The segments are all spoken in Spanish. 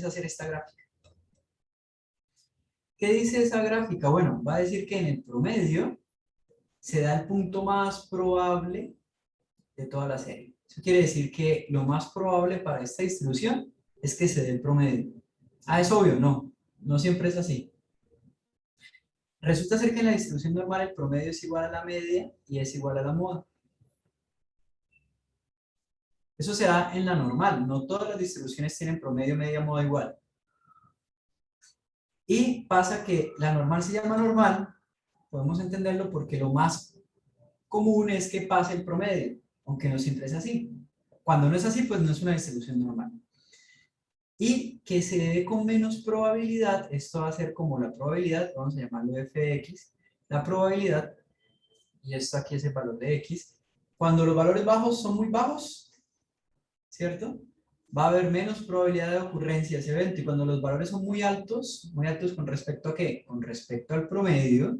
hacer esta gráfica. ¿Qué dice esa gráfica? Bueno, va a decir que en el promedio se da el punto más probable de toda la serie. Eso quiere decir que lo más probable para esta distribución es que se dé el promedio. Ah, es obvio, no. No siempre es así. Resulta ser que en la distribución normal el promedio es igual a la media y es igual a la moda. Eso se da en la normal. No todas las distribuciones tienen promedio, media, moda igual. Y pasa que la normal se llama normal, podemos entenderlo porque lo más común es que pase el promedio, aunque no siempre es así. Cuando no es así, pues no es una distribución normal. Y que se dé con menos probabilidad, esto va a ser como la probabilidad, vamos a llamarlo f de x, la probabilidad, y esto aquí es el valor de x, cuando los valores bajos son muy bajos, ¿cierto? Va a haber menos probabilidad de ocurrencia de ese evento, y cuando los valores son muy altos con respecto a ¿qué? Con respecto al promedio,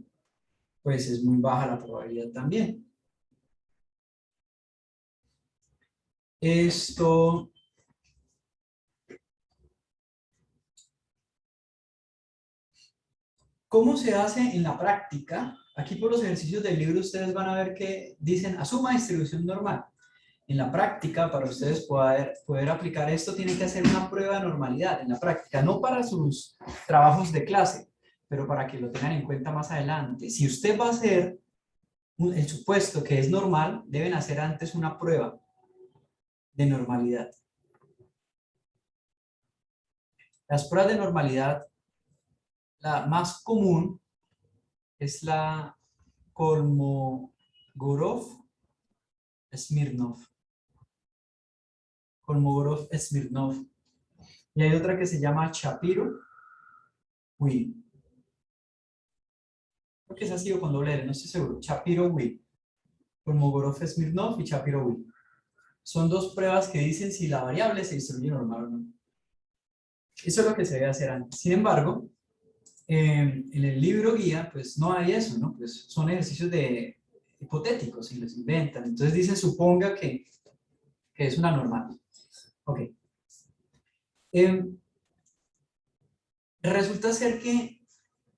pues es muy baja la probabilidad también. Esto... ¿Cómo se hace en la práctica? Aquí por los ejercicios del libro ustedes van a ver que dicen asuma distribución normal. En la práctica, para ustedes poder aplicar esto, tienen que hacer una prueba de normalidad en la práctica, no para sus trabajos de clase, pero para que lo tengan en cuenta más adelante. Si usted va a hacer el supuesto que es normal, deben hacer antes una prueba de normalidad. Las pruebas de normalidad, la más común es la Kolmogorov-Smirnov. Kolmogorov-Smirnov. Y hay otra que se llama Shapiro-Wee. Creo que es así o con doble L, no estoy seguro. Shapiro-Wee. Kolmogorov-Smirnov y Shapiro-Wee. Son dos pruebas que dicen si la variable se distribuye normal o no. Eso es lo que se debe hacer antes. Sin embargo, en el libro guía, pues no hay eso, ¿no? Pues son ejercicios hipotéticos y los inventan. Entonces dicen, suponga que es una normal. Ok. Resulta ser que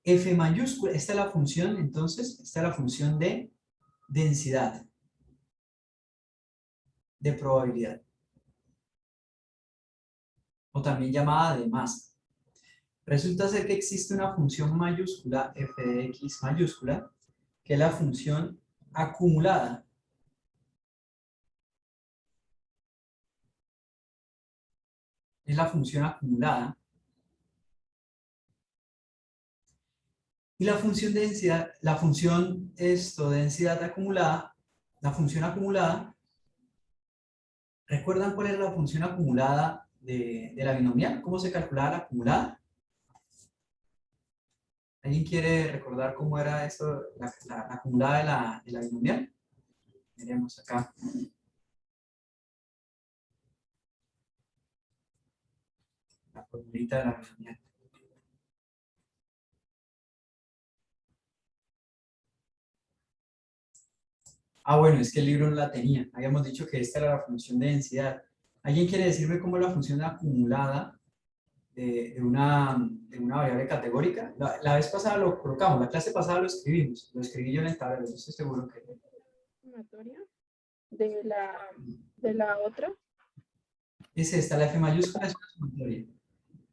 F mayúscula, esta es la función, entonces, esta es la función de densidad, de probabilidad, o también llamada de masa. Resulta ser que existe una función mayúscula, f de x mayúscula, que es la función acumulada. Es la función acumulada. Y la función de densidad, la función densidad acumulada, la función acumulada, ¿recuerdan cuál era la función acumulada de la binomial? ¿Cómo se calculaba la acumulada? ¿Alguien quiere recordar cómo era esto, la acumulada de la binomial? Miremos acá. La formulita de la binomial. Ah, bueno, es que el libro no la tenía. Habíamos dicho que esta era la función de densidad. ¿Alguien quiere decirme cómo es la función acumulada de una variable categórica? La vez pasada lo colocamos, la clase pasada lo escribimos. Lo escribí yo en el tablero, estoy seguro que... Sumatoria de la otra. Es esta, la F mayúscula es una sumatoria.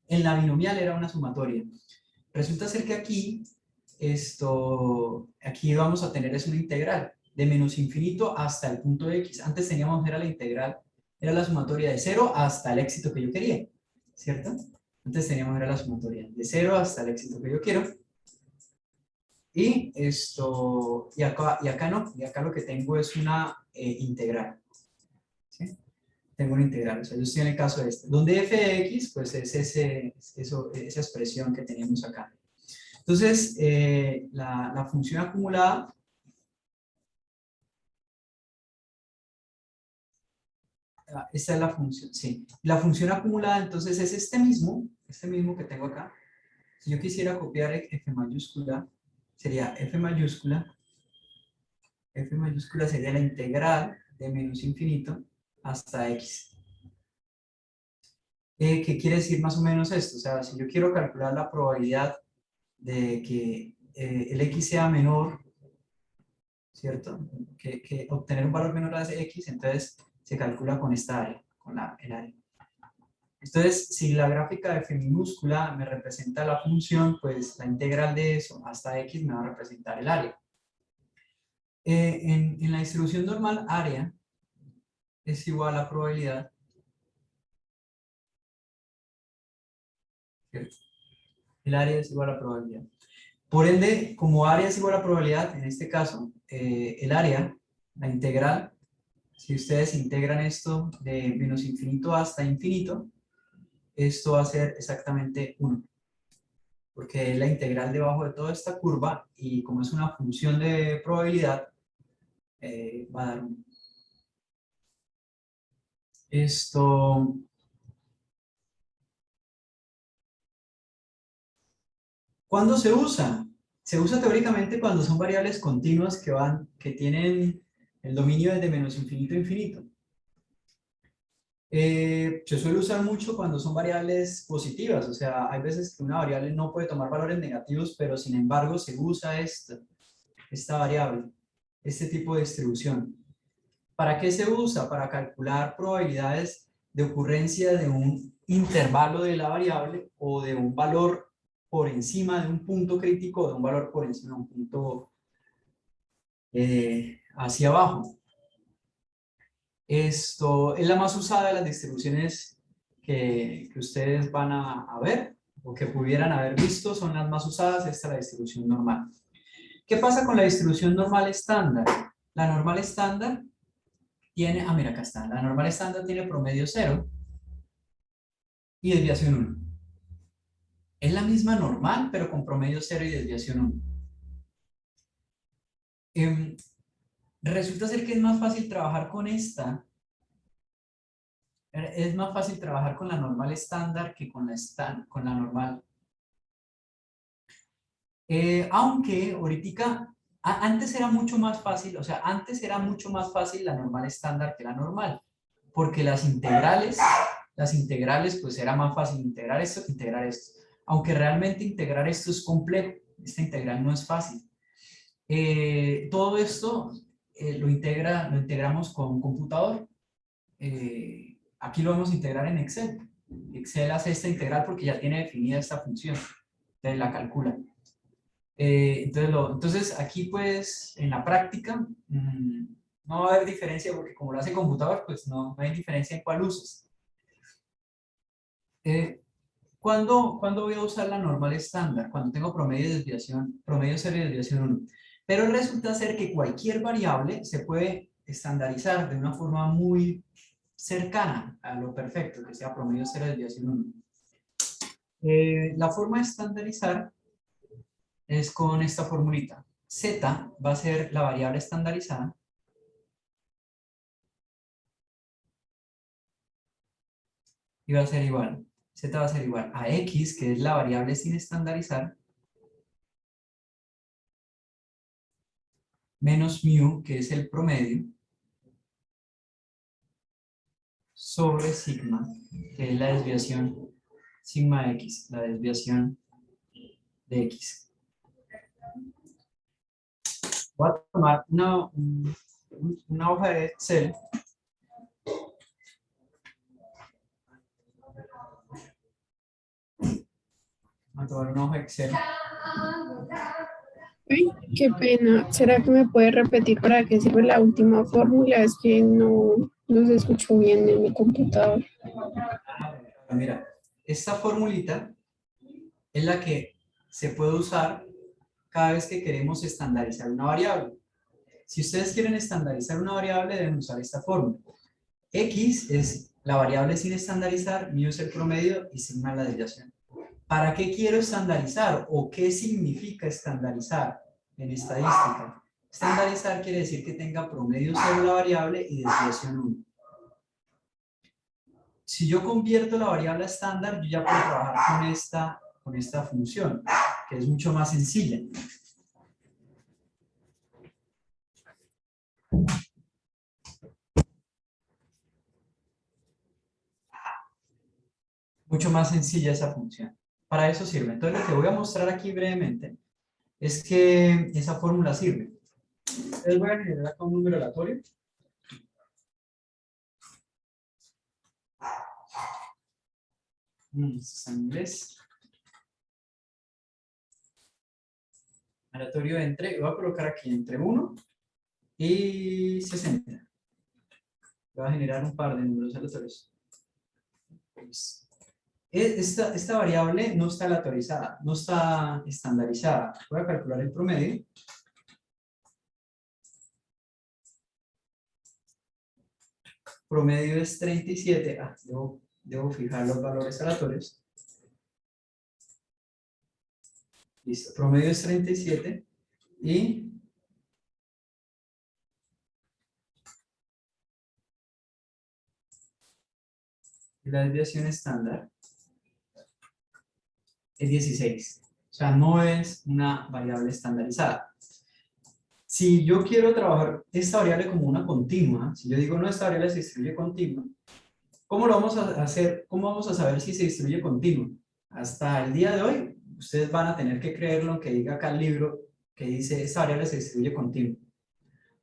En la binomial era una sumatoria. Resulta ser que aquí vamos a tener es una integral de menos infinito hasta el punto X. Antes teníamos, era la integral, era la sumatoria de 0 hasta el éxito que yo quería, ¿cierto? Antes teníamos, era la sumatoria de 0 hasta el éxito que yo quiero. Y acá no, y acá lo que tengo es una integral. ¿Sí? Tengo una integral, o sea, yo estoy en el caso de este. Donde f de x, pues es esa expresión que teníamos acá. Entonces, la función acumulada, esta es la función, sí. La función acumulada, entonces, es este mismo que tengo acá. Si yo quisiera copiar f mayúscula, sería f mayúscula sería la integral de menos infinito hasta x. ¿Qué quiere decir más o menos esto? O sea, si yo quiero calcular la probabilidad de que el x sea menor, ¿cierto? Que obtener un valor menor a ese x, entonces se calcula con esta área, con el área. Entonces, si la gráfica de f minúscula me representa la función, pues la integral de eso hasta x me va a representar el área. En la distribución normal, área es igual a probabilidad, ¿cierto? El área es igual a probabilidad. Por ende, como área es igual a probabilidad, en este caso, el área, la integral, si ustedes integran esto de menos infinito hasta infinito, esto va a ser exactamente 1, porque es la integral debajo de toda esta curva y como es una función de probabilidad, va a dar 1. Esto, ¿cuándo se usa? Se usa teóricamente cuando son variables continuas que tienen el dominio desde menos infinito a infinito. Se suele usar mucho cuando son variables positivas, o sea, hay veces que una variable no puede tomar valores negativos, pero sin embargo se usa esta variable, este tipo de distribución. ¿Para qué se usa? Para calcular probabilidades de ocurrencia de un intervalo de la variable o de un valor por encima de un punto crítico o de un valor por encima de un punto hacia abajo. Esto es la más usada de las distribuciones que ustedes van a ver o que pudieran haber visto, son las más usadas. Esta es la distribución normal. ¿Qué pasa con la distribución normal estándar? La normal estándar tiene, mira, acá está. La normal estándar tiene promedio 0 y desviación 1. Es la misma normal, pero con promedio 0 y desviación 1. Resulta ser que es más fácil trabajar con esta. Es más fácil trabajar con la normal estándar que con la normal. Aunque ahorita, antes era mucho más fácil, o sea, antes era mucho más fácil la normal estándar que la normal, porque las integrales, pues era más fácil integrar esto que integrar esto. Aunque realmente integrar esto es complejo, esta integral no es fácil. Todo esto lo integramos con un computador. Aquí lo vamos a integrar en Excel. Excel hace esta integral porque ya tiene definida esta función, entonces la calcula. Entonces aquí pues en la práctica no va a haber diferencia porque como lo hace el computador pues no hay diferencia en cuál uses. ¿Cuándo voy a usar la normal estándar? Cuando tengo promedio de desviación, promedio 0 y desviación 1. Pero resulta ser que cualquier variable se puede estandarizar de una forma muy cercana a lo perfecto, que sea promedio 0 y desviación 1. La forma de estandarizar es con esta formulita. Z va a ser la variable estandarizada y va a ser igual. Z va a ser igual a X, que es la variable sin estandarizar, menos mu, que es el promedio, sobre sigma, que es la desviación sigma X, la desviación de X. Voy a tomar una hoja de Excel. Voy a tomar una hoja de Excel. Ay, qué pena. ¿Será que me puede repetir para qué sirve la última fórmula? Es que no se escuchó bien en mi computador. Mira, esta formulita es la que se puede usar cada vez que queremos estandarizar una variable. Si ustedes quieren estandarizar una variable, deben usar esta fórmula. X es la variable sin estandarizar, mu es el promedio y sigma es la desviación. ¿Para qué quiero estandarizar o qué significa estandarizar en estadística? Estandarizar quiere decir que tenga promedio 0 la variable y desviación 1. Si yo convierto la variable a estándar, yo ya puedo trabajar con esta función, que es mucho más sencilla. mucho más sencilla esa función. Para eso sirve. Entonces, lo que voy a mostrar aquí brevemente es que esa fórmula sirve. Entonces, voy a generar acá un número aleatorio. Esto está en inglés. Aleatorio entre, voy a colocar aquí entre 1 y 60. Voy a generar un par de números aleatorios. Esta variable no está aleatorizada, no está estandarizada. Voy a calcular el promedio. Promedio es 37. Debo fijar los valores aleatorios. Listo, promedio es 37 y la desviación estándar es 16. O sea, no es una variable estandarizada. Si yo quiero trabajar esta variable como una continua, si yo digo no, esta variable se distribuye continua, ¿cómo lo vamos a hacer? ¿Cómo vamos a saber si se distribuye continua? Hasta el día de hoy, ustedes van a tener que creerlo, que diga acá el libro que dice esta variable se distribuye continua.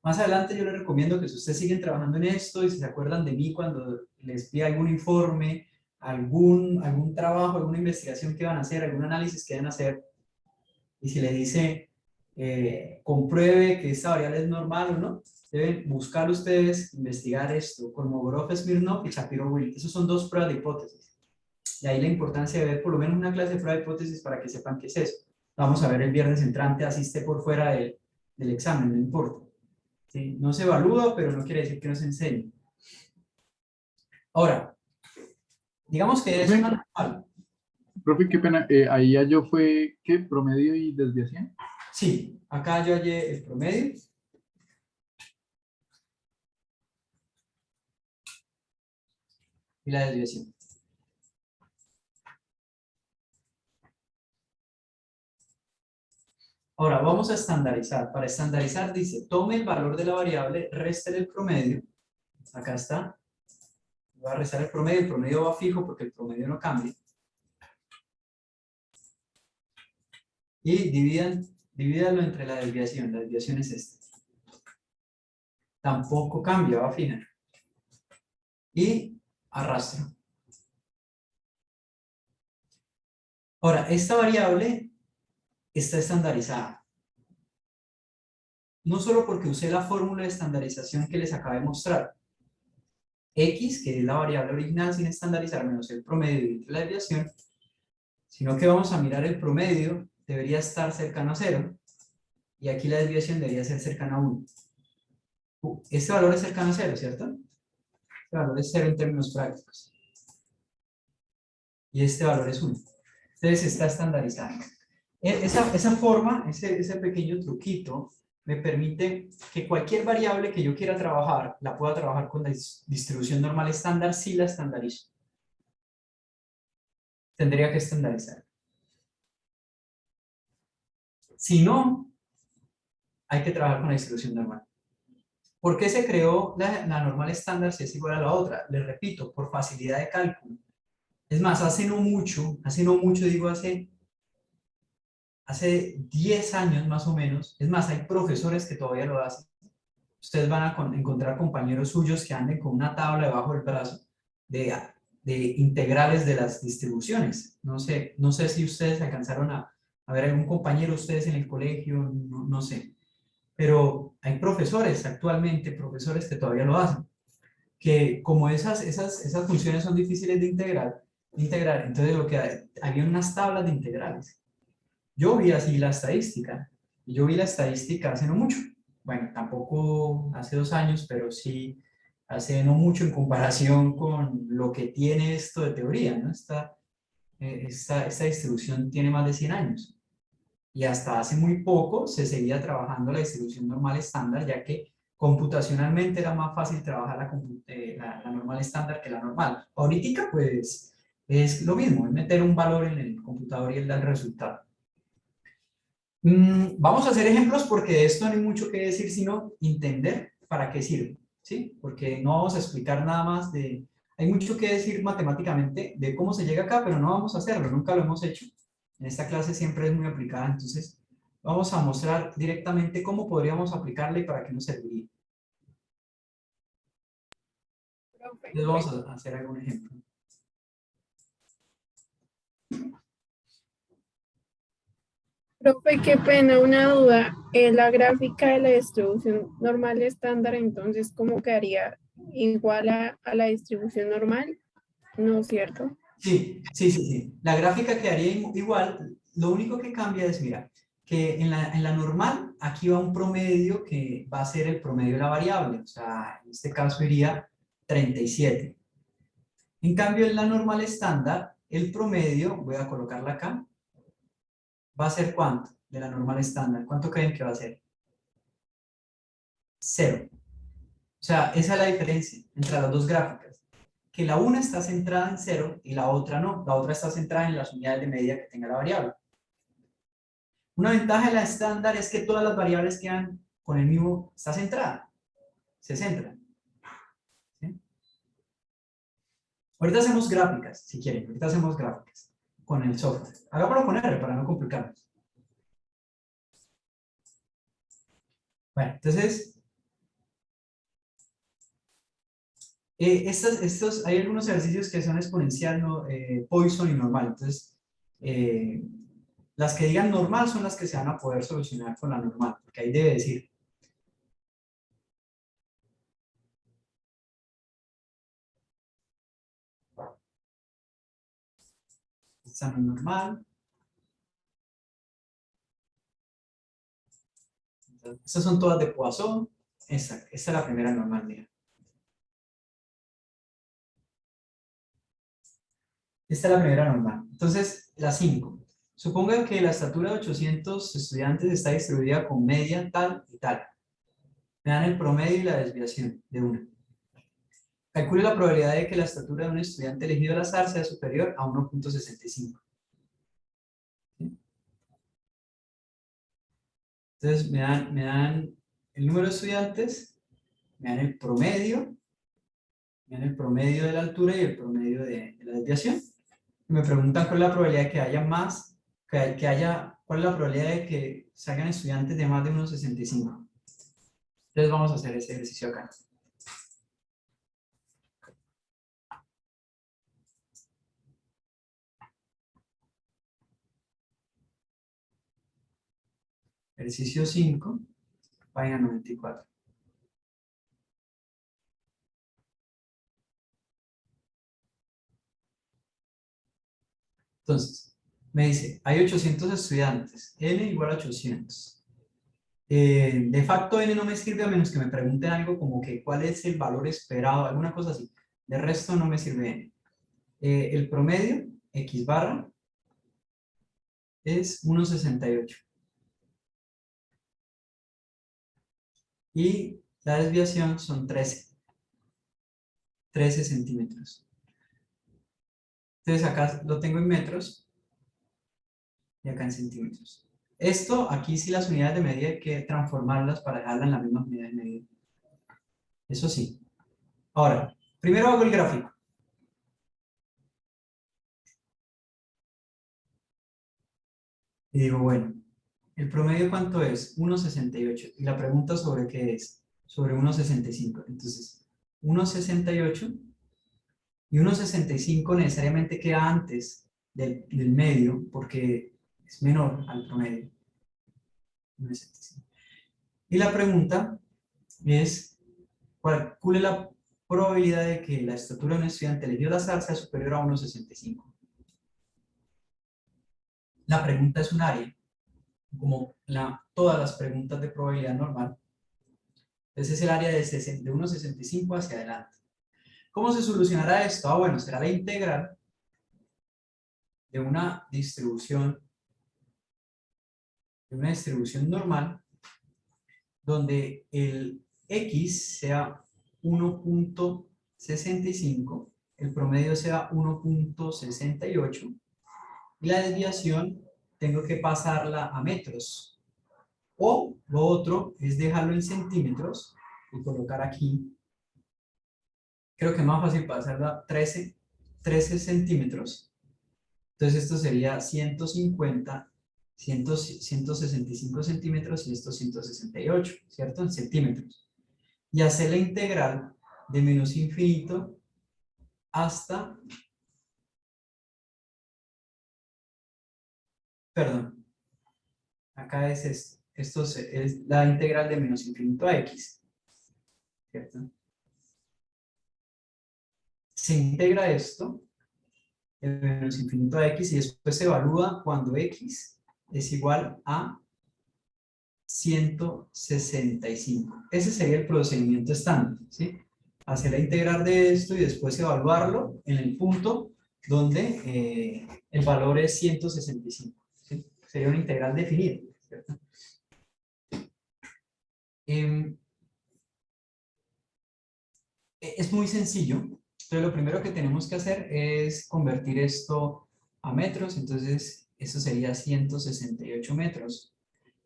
Más adelante yo les recomiendo que si ustedes siguen trabajando en esto y si se acuerdan de mí cuando les pida algún informe, algún trabajo, alguna investigación que van a hacer, algún análisis que van a hacer, y si le dice compruebe que esta variable es normal o no, deben buscar ustedes, investigar esto, Kolmogorov, Smirnov y Shapiro-Wilk. Esas son dos pruebas de hipótesis. De ahí la importancia de ver por lo menos una clase de prueba de hipótesis para que sepan qué es eso. Vamos a ver el viernes entrante, así esté por fuera del examen, no importa. ¿Sí? No se evalúa, pero no quiere decir que no se enseñe. Ahora, digamos que es una normal. Profe, qué pena, ahí ya yo fue, ¿qué? ¿Promedio y desviación? Sí, acá yo hallé el promedio. Y la desviación. Ahora, vamos a estandarizar. Para estandarizar dice, tome el valor de la variable, réstele el promedio. Acá está. Voy a restar el promedio va fijo porque el promedio no cambia. Y divídalo entre la desviación es esta. Tampoco cambia, va fija. Y arrastro. Ahora, esta variable está estandarizada. No solo porque usé la fórmula de estandarización que les acabé de mostrar. X, que es la variable original sin estandarizar, menos el promedio y la desviación, sino que vamos a mirar el promedio, debería estar cercano a 0, y aquí la desviación debería ser cercana a 1. Este valor es cercano a 0, ¿cierto? Este valor es 0 en términos prácticos. Y este valor es 1. Entonces está estandarizado. Esa forma, ese pequeño truquito, me permite que cualquier variable que yo quiera trabajar, la pueda trabajar con la distribución normal estándar si la estandarizo. Tendría que estandarizar. Si no, hay que trabajar con la distribución normal. ¿Por qué se creó la normal estándar si es igual a la otra? Les repito, por facilidad de cálculo. Es más, hace no mucho, digo hace 10 años más o menos, es más, hay profesores que todavía lo hacen. Ustedes van a encontrar compañeros suyos que anden con una tabla debajo del brazo de integrales de las distribuciones. No sé si ustedes alcanzaron a ver algún compañero ustedes en el colegio, no sé. Pero hay profesores actualmente, profesores que todavía lo hacen, que como esas funciones son difíciles de integrar, entonces lo que había unas tablas de integrales. Yo vi así la estadística, y yo vi la estadística hace no mucho, bueno, tampoco hace 2 años, pero sí hace no mucho en comparación con lo que tiene esto de teoría, ¿no? Esta distribución tiene más de 100 años. Y hasta hace muy poco se seguía trabajando la distribución normal estándar, ya que computacionalmente era más fácil trabajar la normal estándar que la normal. Ahorita, pues, es lo mismo, es meter un valor en el computador y él da el resultado. Vamos a hacer ejemplos porque de esto no hay mucho que decir, sino entender para qué sirve, ¿sí? Porque no vamos a explicar nada más de... hay mucho que decir matemáticamente de cómo se llega acá, pero no vamos a hacerlo, nunca lo hemos hecho. En esta clase siempre es muy aplicada, entonces vamos a mostrar directamente cómo podríamos aplicarla y para qué nos serviría. Profe, Entonces vamos a hacer algún ejemplo. profe, qué pena, una duda. La gráfica de la distribución normal estándar, entonces, ¿cómo quedaría? ¿Igual a la distribución normal? ¿No es cierto? Sí, sí, sí, sí. La gráfica quedaría igual. Lo único que cambia es, mira, que en la normal, aquí va un promedio que va a ser el promedio de la variable. O sea, en este caso iría 37. En cambio, en la normal estándar, el promedio, voy a colocarla acá, va a ser ¿cuánto? De la normal estándar. ¿Cuánto creen que va a ser? 0. O sea, esa es la diferencia entre las dos gráficas. Que la una está centrada en 0 y la otra no. La otra está centrada en las unidades de medida que tenga la variable. Una ventaja de la estándar es que todas las variables quedan con el mismo, está centrada, se centran. ¿Sí? Ahorita hacemos gráficas, si quieren, ahorita hacemos gráficas con el software. Hagámoslo con R para no complicarnos. Bueno, entonces, hay algunos ejercicios que son exponencial, ¿no? Poisson y normal. Entonces, las que digan normal son las que se van a poder solucionar con la normal, porque ahí debe decir. Esta no es normal. Entonces, estas son todas de Poisson. Esta es la primera normal, mira. Esta es la primera normal. Entonces, la 5. Suponga que la estatura de 800 estudiantes está distribuida con media tal y tal. Me dan el promedio y la desviación de una. Calcule la probabilidad de que la estatura de un estudiante elegido al azar sea superior a 1.65. ¿Sí? Entonces, me dan el número de estudiantes, me dan el promedio de la altura y el promedio de la desviación. Me preguntan cuál es la probabilidad de que haya más, cuál es la probabilidad de que salgan estudiantes de más de 1.65. Entonces vamos a hacer ese ejercicio acá. Ejercicio 5, página 94. Entonces, me dice, hay 800 estudiantes, n igual a 800. De facto, n no me sirve a menos que me pregunten algo como que cuál es el valor esperado, alguna cosa así. De resto no me sirve n. El promedio, x barra, es 1.68. Y la desviación son 13 centímetros. Entonces acá lo tengo en metros y acá en centímetros. Esto, aquí sí las unidades de medida hay que transformarlas para dejarlas en la misma unidad de medida. Eso sí. Ahora, primero hago el gráfico. Y digo, bueno, ¿el promedio cuánto es? 1.68. Y la pregunta sobre qué es. Sobre 1.65. Entonces, 1.68 y 1.65 necesariamente queda antes del medio porque es menor al promedio. 1.65. Y la pregunta es, calcule la probabilidad de que la estatura de un estudiante elegido al azar sea superior a 1.65. La pregunta es un área, como todas las preguntas de probabilidad normal. Entonces es el área de 1.65 hacia adelante. ¿Cómo se solucionará esto? Ah, bueno, será la integral de una distribución normal donde el x sea 1.65, el promedio sea 1.68 y la desviación tengo que pasarla a metros. O lo otro es dejarlo en centímetros y colocar aquí creo que es más fácil pasarla 13 centímetros. Entonces esto sería 150, 165 centímetros y esto 168, ¿cierto? En centímetros. Y hacer la integral de menos infinito hasta, perdón, acá es esto. Esto es la integral de menos infinito a x, ¿cierto? Se integra esto de menos infinito a x y después se evalúa cuando x es igual a 165. Ese sería el procedimiento estándar, ¿sí? Hacer la integral de esto y después evaluarlo en el punto donde el valor es 165, ¿sí? Sería una integral definida, ¿cierto? Es muy sencillo. Entonces lo primero que tenemos que hacer es convertir esto a metros. Entonces esto sería 168 metros.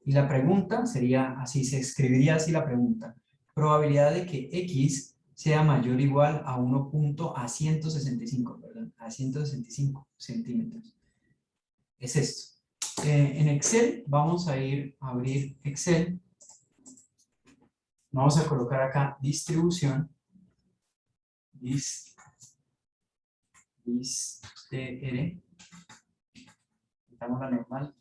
Y la pregunta sería así, se escribiría así la pregunta. Probabilidad de que x sea mayor o igual a 1.165, perdón, a 165 centímetros. Es esto. En Excel vamos a ir a abrir Excel. Vamos a colocar acá distribución. Distr. Quitamos la normal.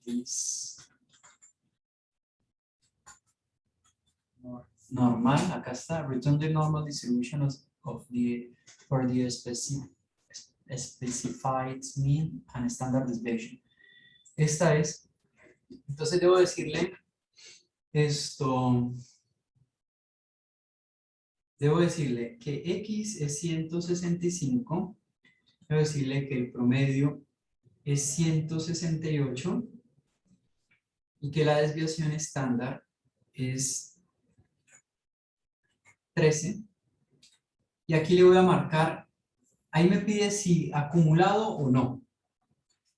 Normal, acá está. Return the normal distribution for the specified mean and standard deviation. Esta es. Entonces debo decirle esto. Debo decirle que x es 165. Debo decirle que el promedio es 168 y que la desviación estándar es 13. Y aquí le voy a marcar, ahí me pide si acumulado o no.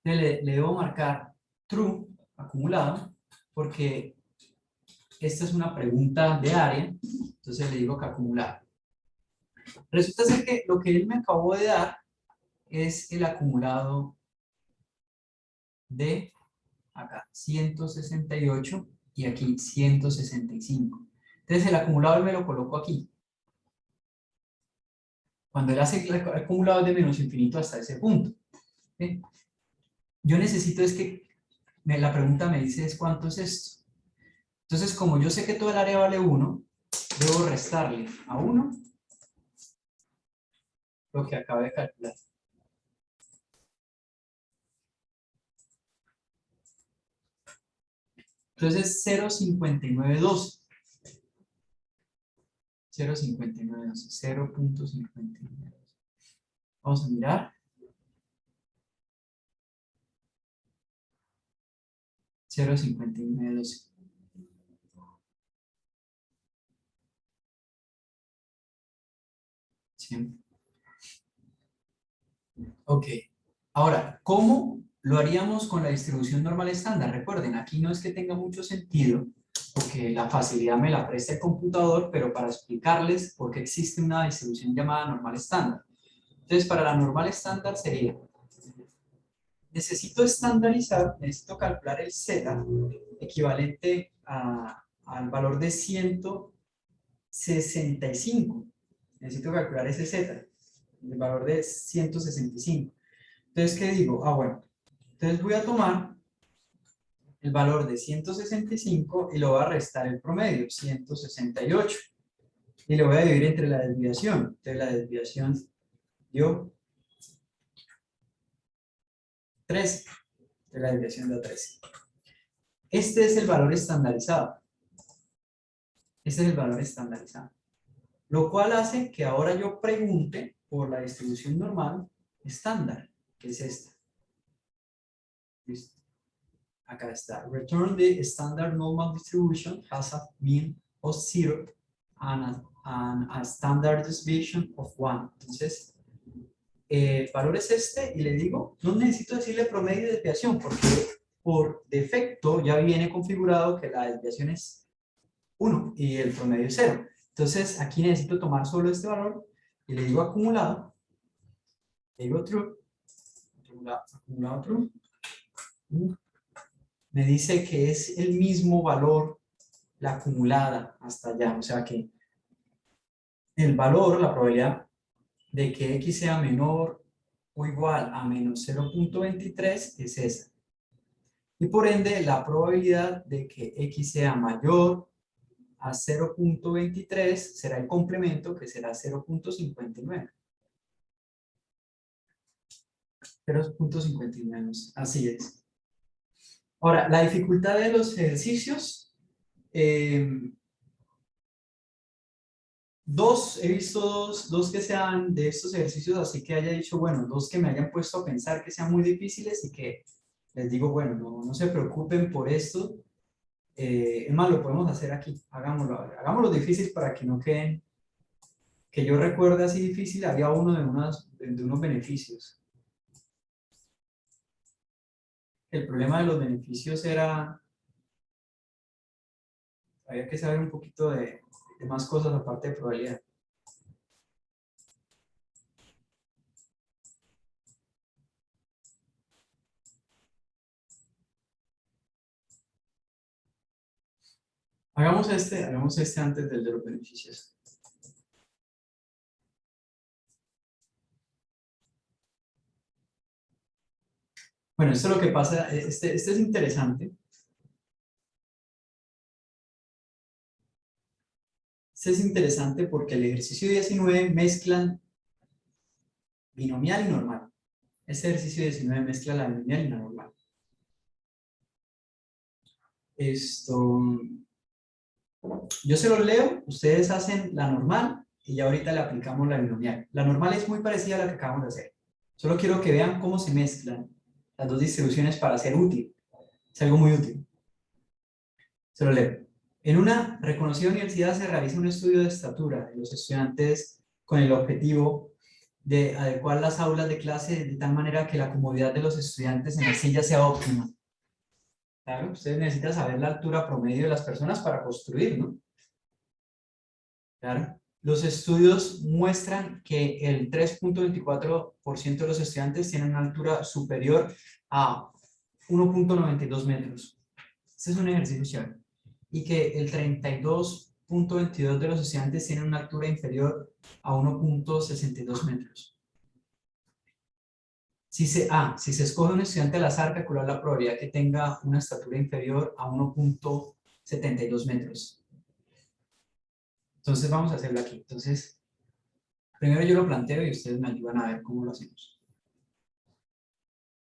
Le debo marcar true, acumulado, porque esta es una pregunta de área, entonces le digo que acumulado. Resulta ser que lo que él me acabó de dar es el acumulado de acá 168 y aquí 165. Entonces el acumulador me lo coloco aquí. Cuando él hace el acumulador de menos infinito hasta ese punto. ¿Sí? Yo necesito es que la pregunta me dice es cuánto es esto. Entonces como yo sé que todo el área vale 1, debo restarle a 1 lo que acabo de calcular. Entonces 0.5912. 0.5912. Vamos a mirar. 0.5912. ¿Sí? Ok. Ahora, ¿cómo lo haríamos con la distribución normal estándar? Recuerden, aquí no es que tenga mucho sentido, porque la facilidad me la presta el computador, pero para explicarles por qué existe una distribución llamada normal estándar. Entonces, para la normal estándar sería, necesito estandarizar, necesito calcular el Z equivalente al valor de 165. Necesito calcular ese Z, el valor de 165. Entonces, ¿qué digo? Bueno, entonces voy a tomar el valor de 165 y lo voy a restar el promedio, 168. Y lo voy a dividir entre la desviación. Entonces, la desviación dio 13. Entonces, la desviación dio 13. Este es el valor estandarizado. Este es el valor estandarizado. Lo cual hace que ahora yo pregunte por la distribución normal estándar, que es esta. ¿Listo? Acá está. Return the standard normal distribution has a mean of 0 and a standard deviation of 1. Entonces, el valor es este y le digo, no necesito decirle promedio y desviación porque por defecto ya viene configurado que la desviación es 1 y el promedio es 0. Entonces, aquí necesito tomar solo este valor y le digo acumulado, le digo true, acumulado true, me dice que es el mismo valor la acumulada hasta allá, o sea que el valor, la probabilidad de que x sea menor o igual a menos 0.23 es esa. Y por ende, la probabilidad de que x sea mayor a 0.23 será el complemento, que será 0.59. 0.59, así es. Ahora, la dificultad de los ejercicios, he visto dos que sean de estos ejercicios, así que haya dicho, bueno, dos que me hayan puesto a pensar que sean muy difíciles y que les digo, bueno, no se preocupen por esto, es más, lo podemos hacer aquí, hagámoslo difícil para que no queden, que yo recuerde así difícil, había uno de unos beneficios. El problema de los beneficios era, había que saber un poquito de más cosas aparte de probabilidad. Hagamos este antes del de los beneficios. Bueno, esto es lo que pasa, este es interesante. Este es interesante porque el ejercicio 19 mezclan binomial y normal. Este ejercicio 19 mezcla la binomial y la normal. Yo se los leo, ustedes hacen la normal y ya ahorita le aplicamos la binomial. La normal es muy parecida a la que acabamos de hacer. Solo quiero que vean cómo se mezclan las dos distribuciones para ser útil. Es algo muy útil. Se lo leo. En una reconocida universidad se realiza un estudio de estatura de los estudiantes con el objetivo de adecuar las aulas de clase de tal manera que la comodidad de los estudiantes en la silla sea óptima. Claro, ustedes necesitan saber la altura promedio de las personas para construir, ¿no? Claro. Los estudios muestran que el 3.24% de los estudiantes tienen una altura superior a 1.92 metros. Este es un ejercicio chévere. Y que el 32.22% de los estudiantes tienen una altura inferior a 1.62 metros. Si se escoge un estudiante al azar, calcular la probabilidad que tenga una estatura inferior a 1.72 metros. Entonces vamos a hacerlo aquí. Entonces, primero yo lo planteo y ustedes me ayudan a ver cómo lo hacemos.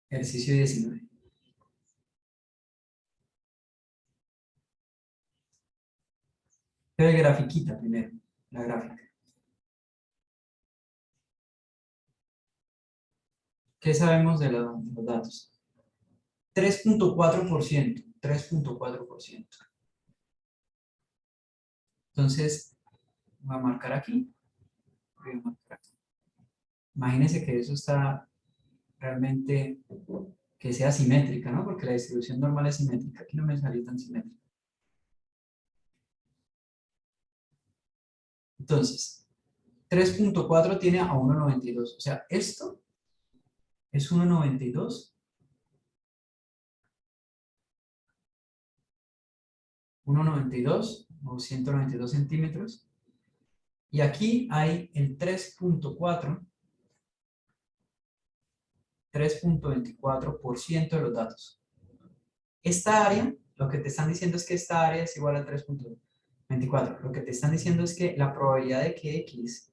Ejercicio 19. Pero grafiquita primero, la gráfica. ¿Qué sabemos de los datos? 3.4%. 3.4%. Entonces, voy a marcar aquí. Voy a marcar aquí. Imagínense que eso está realmente, que sea simétrica, ¿no? Porque la distribución normal es simétrica. Aquí no me salió tan simétrica. Entonces, 3.4 tiene a 1.92. O sea, esto es 1.92. 1.92 o 192 centímetros. Y aquí hay el 3.24% de los datos. Esta área, lo que te están diciendo es que esta área es igual a 3.24. Lo que te están diciendo es que la probabilidad de que x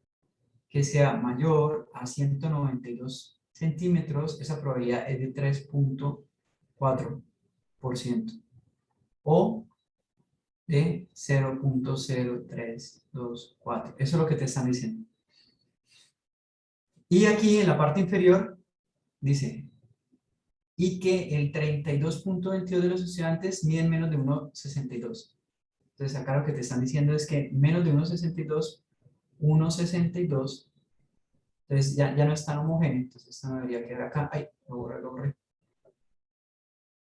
que sea mayor a 192 centímetros, esa probabilidad es de 3.4%. O de 0.0324. Eso es lo que te están diciendo. Y aquí en la parte inferior dice, y que el 32.22 de los estudiantes miden menos de 1.62. Entonces acá lo que te están diciendo es que menos de 1.62, 1.62, entonces ya no es tan homogéneo, entonces esto no debería quedar acá. Ay, lo borré.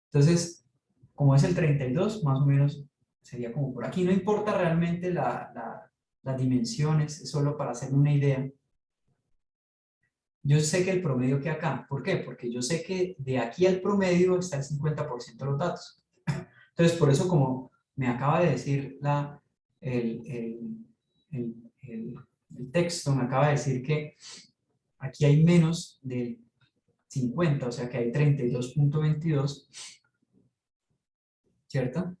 Entonces, como es el 32, más o menos sería como por aquí. No importa realmente las dimensiones, es solo para hacer una idea. yo sé que el promedio queda acá. ¿Por qué? Porque yo sé que de aquí al promedio está el 50% de los datos. Entonces, por eso como me acaba de decir el, el- el texto, me acaba de decir que aquí hay menos del 50, o sea que hay 32.22, ¿cierto?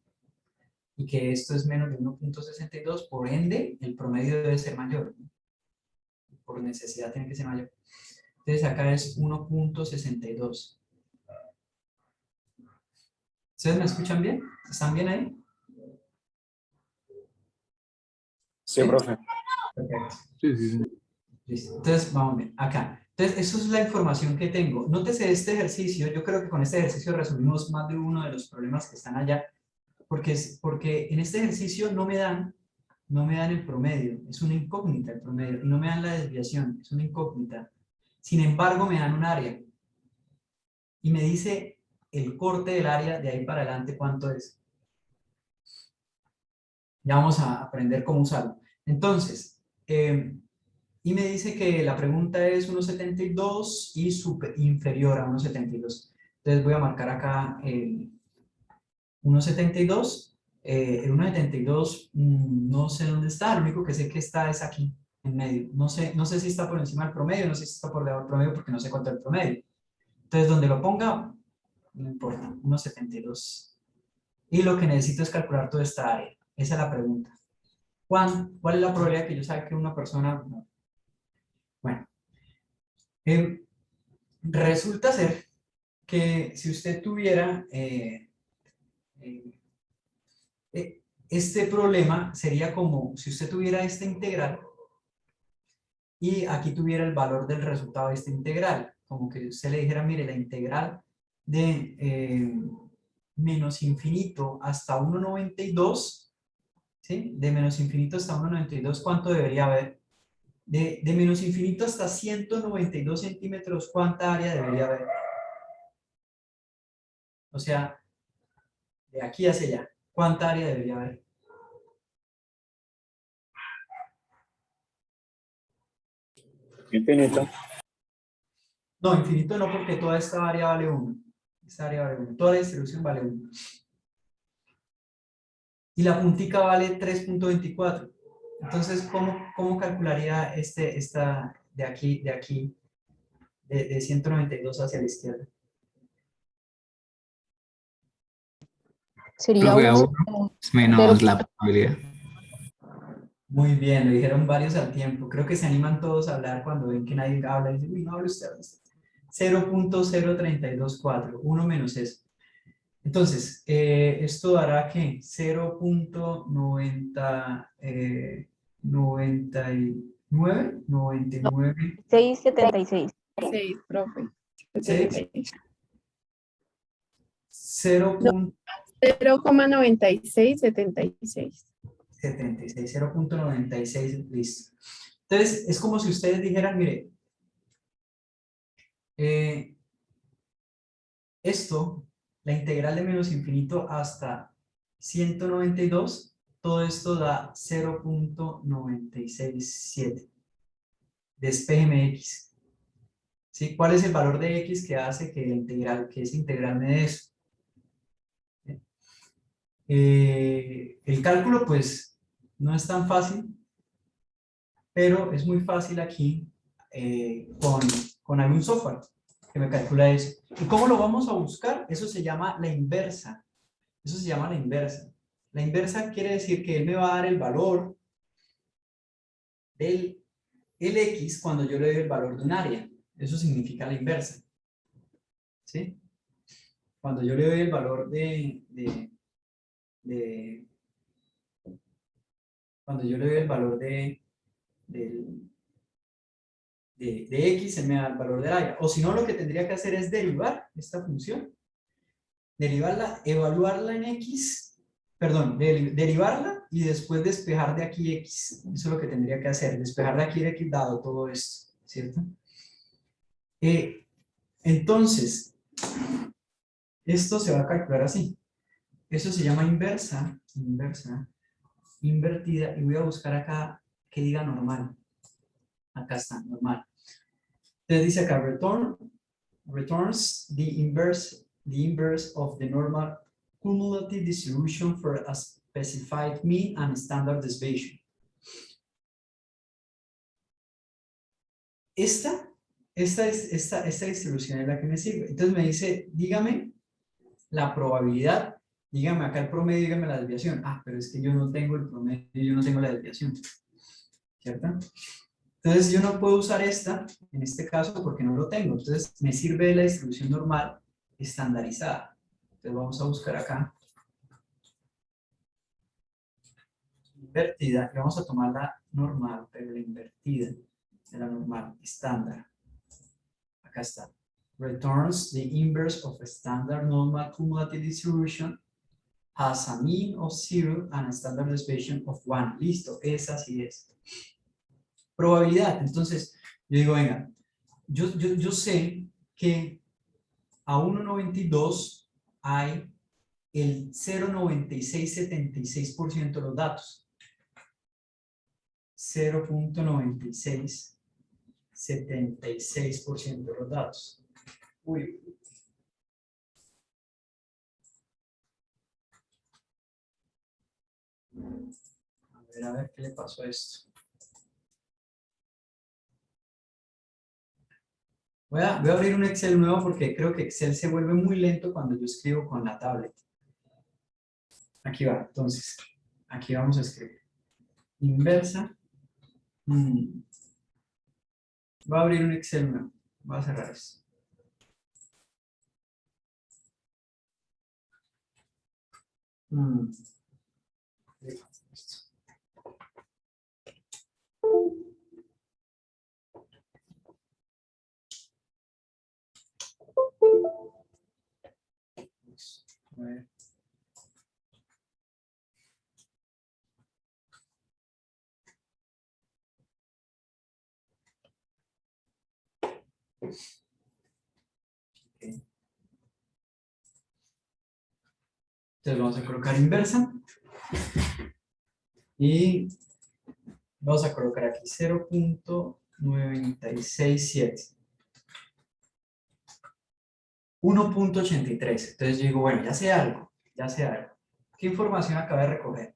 Y que esto es menos de 1.62, por ende, el promedio debe ser mayor. Por necesidad tiene que ser mayor. Entonces acá es 1.62. ¿Ustedes me escuchan bien? ¿Están bien ahí? Sí, profe. Perfecto. Sí, sí, sí. Listo. Entonces, vamos bien. Acá. Entonces, eso es la información que tengo. Nótese este ejercicio. Yo creo que con este ejercicio resumimos más de uno de los problemas que están allá. Porque en este ejercicio no me dan el promedio. Es una incógnita el promedio. Y no me dan la desviación. Es una incógnita. Sin embargo, me dan un área. Y me dice el corte del área de ahí para adelante cuánto es. Ya vamos a aprender cómo usarlo. Entonces, y me dice que la pregunta es 1,72 y inferior a 1,72. Entonces voy a marcar acá el 1,72. El 1,72 no sé dónde está, lo único que sé que está es aquí, en medio. No sé si está por encima del promedio, no sé si está por debajo del promedio porque no sé cuánto es el promedio. Entonces donde lo ponga, no importa, 1,72. Y lo que necesito es calcular toda esta área. Esa es la pregunta. ¿Cuál es la probabilidad que yo sabe que una persona... Bueno, resulta ser que si usted tuviera eh, este problema, sería como si usted tuviera esta integral y aquí tuviera el valor del resultado de esta integral. Como que usted le dijera, mire, la integral de menos infinito hasta 1,92, ¿sí? De menos infinito hasta 1,92, ¿cuánto debería haber? De menos infinito hasta 192 centímetros, ¿cuánta área debería haber? O sea, de aquí hacia allá, ¿cuánta área debería haber? Infinito. No, infinito no, porque toda esta área vale 1. Esta área vale 1. Toda la distribución vale 1. Y la puntica vale 3.24. Entonces, ¿cómo calcularía esta de aquí, de 192 hacia la izquierda? Sería Profe, a 1 uno menos la probabilidad. Muy bien, lo dijeron varios al tiempo. Creo que se animan todos a hablar cuando ven que nadie habla y dicen, uy, no hable usted, hable usted. 0.0324, 1 menos eso. Entonces, esto dará que 0.99, 6,76. 6, profe. 6, 0,9676. 0.76, 0.96, listo. Entonces, es como si ustedes dijeran, mire, esto, la integral de menos infinito hasta 192, todo esto da 0.967. Despéjeme x. ¿Sí? ¿Cuál es el valor de x que hace que esa integral me dé eso? El cálculo, pues, no es tan fácil, pero es muy fácil aquí con algún software que me calcula eso. ¿Y cómo lo vamos a buscar? Eso se llama la inversa. Eso se llama la inversa. La inversa quiere decir que él me va a dar el valor del x cuando yo le doy el valor de un área. Eso significa la inversa. ¿Sí? Cuando yo le doy el valor cuando yo le doy el valor de x, él me da el valor del área. O si no, lo que tendría que hacer es derivar esta función, derivarla, evaluarla en x, perdón, derivarla y después despejar de aquí x. Eso es lo que tendría que hacer, despejar de aquí x dado todo esto, ¿cierto? Entonces, esto se va a calcular así. Eso se llama inversa, invertida, y voy a buscar acá que diga normal. Acá está, normal. Entonces dice acá, returns the inverse of the normal cumulative distribution for a specified mean and standard deviation. Esta distribución es la que me sirve. Entonces me dice, dígame la probabilidad, dígame acá el promedio, dígame la desviación. Ah, pero es que yo no tengo el promedio, yo no tengo la desviación, ¿cierto? Entonces yo no puedo usar esta, en este caso, porque no lo tengo. Entonces me sirve de la distribución normal estandarizada. Entonces vamos a buscar acá. Invertida, y vamos a tomar la normal, pero la invertida de la normal, estándar. Acá está. Returns the inverse of a standard normal cumulative distribution has a mean of 0 and a standard deviation of 1. Listo, esa sí es. Probabilidad. Entonces, yo digo, venga, yo sé que a 1.92 hay el 0.9676% de los datos. 0.9676% de los datos. Uy. A ver qué le pasó a esto. Voy a abrir un Excel nuevo porque creo que Excel se vuelve muy lento cuando yo escribo con la tablet. Aquí va, entonces, aquí vamos a escribir. Inversa. Voy a abrir un Excel nuevo. Voy a cerrar esto. A ver. Okay. Entonces vamos a colocar inversa y vamos a colocar aquí 0.967. 1.83. Entonces yo digo, bueno, ya sé algo, ya sé algo. ¿Qué información acabo de recoger?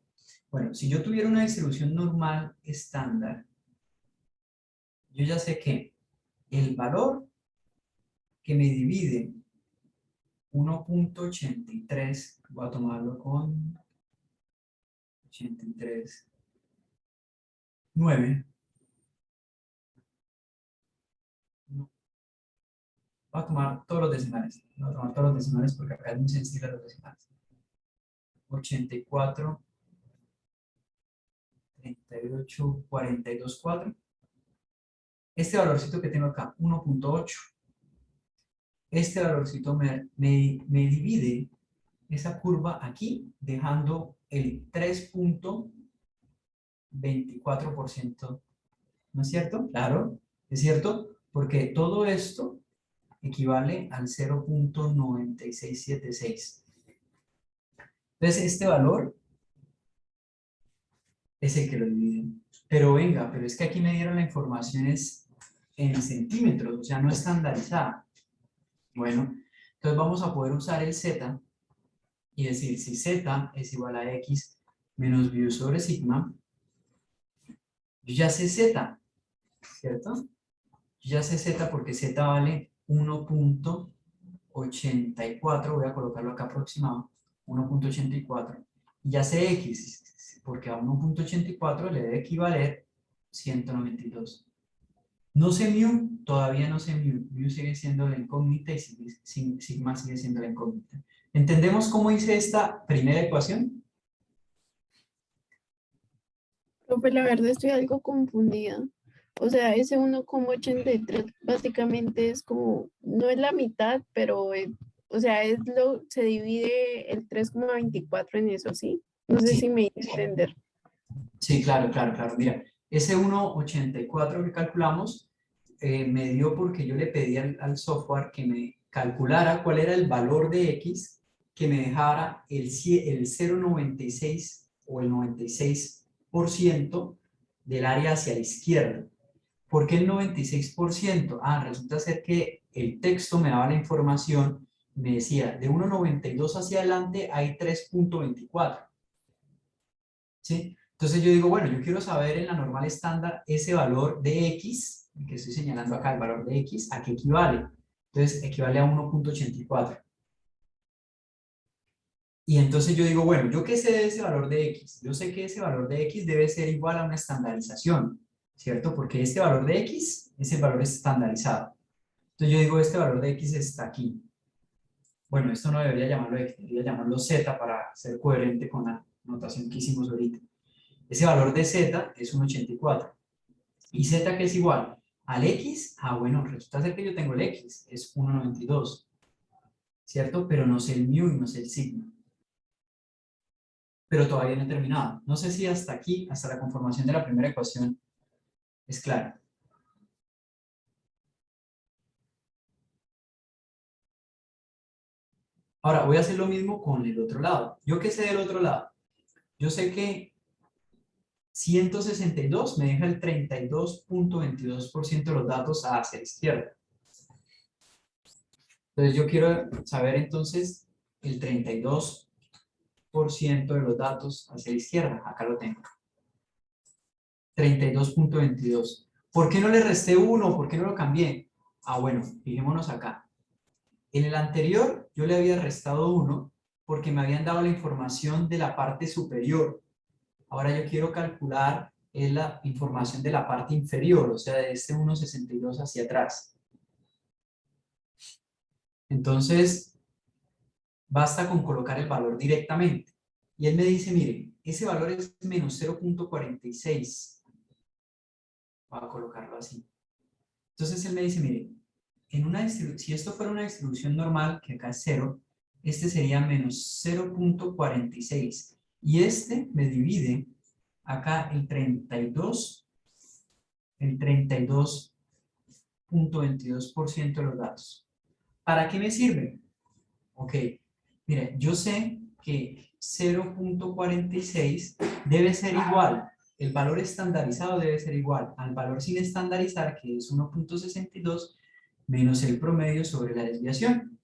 Bueno, si yo tuviera una distribución normal estándar, yo ya sé que el valor que me divide 1.83, voy a tomarlo con 83.9. Voy a tomar todos los decimales. Voy a tomar todos los decimales porque acá es muy sensible a los decimales. 84, 38, 42, 4. Este valorcito que tengo acá, 1.8. Este valorcito me divide esa curva aquí, dejando el 3.24%. ¿No es cierto? Claro, es cierto, porque todo esto equivale al 0.9676. Entonces, este valor es el que lo divide. Pero venga, pero es que aquí me dieron la información es en centímetros, o sea, no estandarizada. Bueno, entonces vamos a poder usar el z y decir si z es igual a x menos mu sobre sigma, yo ya sé z, ¿cierto? Yo ya sé z porque z vale 1.84, voy a colocarlo acá aproximado, 1.84. Y ya sé x, porque a 1.84 le debe equivaler 192. No sé mu, todavía no sé mu. Mu sigue siendo la incógnita y sigma sigue siendo la incógnita. ¿Entendemos cómo hice esta primera ecuación? Pues la verdad estoy algo confundida. O sea, ese 1,83 básicamente es como, no es la mitad, pero o sea, se divide el 3,24 en eso, ¿sí? No sé Sí. si me hice entender. Sí, claro. Mira, ese 1.84 que calculamos me dio porque yo le pedí al software que me calculara cuál era el valor de x que me dejara el 0.96 o el 96% del área hacia la izquierda. ¿Por qué el 96%? Ah, resulta ser que el texto me daba la información, me decía, de 1,92 hacia adelante hay 3,24. ¿Sí? Entonces yo digo, bueno, yo quiero saber en la normal estándar ese valor de X, que estoy señalando acá, el valor de X, ¿a qué equivale? Entonces equivale a 1,84. Y entonces yo digo, bueno, ¿yo qué sé de ese valor de X? Yo sé que ese valor de X debe ser igual a una estandarización, ¿cierto? Porque este valor de X es el valor estandarizado. Entonces yo digo, este valor de X está aquí. Bueno, esto no debería llamarlo X, debería llamarlo Z para ser coherente con la notación que hicimos ahorita. Ese valor de Z es un 84. ¿Y Z qué es igual? Al X, bueno, resulta ser que yo tengo el X, es 1,92, ¿cierto? Pero no sé el mu y no sé el sigma. Pero todavía no he terminado. No sé si hasta aquí, hasta la conformación de la primera ecuación, es claro. Ahora, voy a hacer lo mismo con el otro lado. ¿Yo qué sé del otro lado? Yo sé que 162 me deja el 32,22% de los datos hacia la izquierda. Entonces yo quiero saber entonces el 32% de los datos hacia la izquierda. Acá lo tengo. 32,22. ¿Por qué no le resté 1? ¿Por qué no lo cambié? Bueno, fijémonos acá. En el anterior yo le había restado 1 porque me habían dado la información de la parte superior. Ahora yo quiero calcular la información de la parte inferior, o sea, de este 1,62 hacia atrás. Entonces, basta con colocar el valor directamente. Y él me dice, mire, ese valor es menos 0,46. Voy a colocarlo así. Entonces él me dice, mire, si esto fuera una distribución normal, que acá es 0, este sería menos 0,46. Y este me divide acá el 32,22% de los datos. ¿Para qué me sirve? Ok, mire, yo sé que 0,46 debe ser igual, el valor estandarizado debe ser igual al valor sin estandarizar, que es 1,62, menos el promedio sobre la desviación.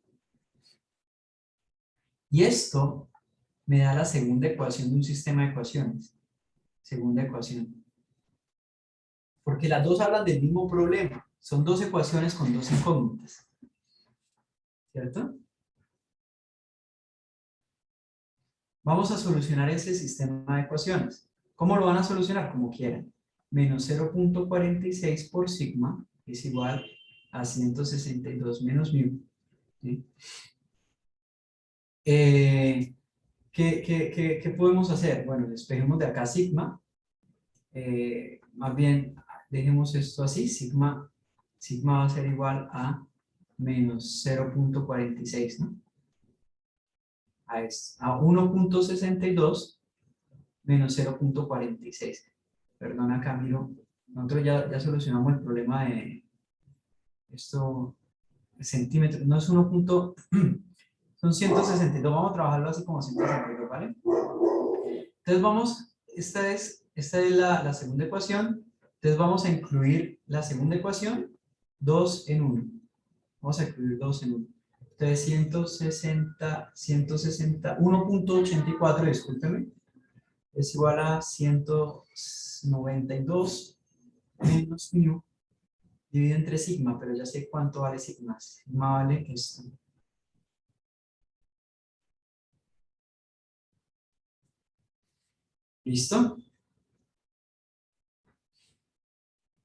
Y esto me da la segunda ecuación de un sistema de ecuaciones. Segunda ecuación. Porque las dos hablan del mismo problema. Son dos ecuaciones con dos incógnitas. ¿Cierto? Vamos a solucionar ese sistema de ecuaciones. ¿Cómo lo van a solucionar? Como quieran. Menos 0,46 por sigma es igual a 162 menos mu. ¿Sí? ¿Qué podemos hacer? Bueno, despejemos de acá sigma. Más bien, dejemos esto así. Sigma va a ser igual a menos 0,46, ¿no? A 1,62 menos 0,46. Perdona, Camilo. Nosotros ya solucionamos el problema de esto, centímetros. No es 1 punto, son 162. Vamos a trabajarlo así como 162, ¿vale? Entonces vamos, esta es la segunda ecuación. Entonces vamos a incluir la segunda ecuación, 2 en 1. Vamos a incluir 2 en 1. Entonces 1.84, discúlpeme, es igual a 192 menos mu dividido entre sigma, pero ya sé cuánto vale sigma. Sigma vale esto. ¿Listo?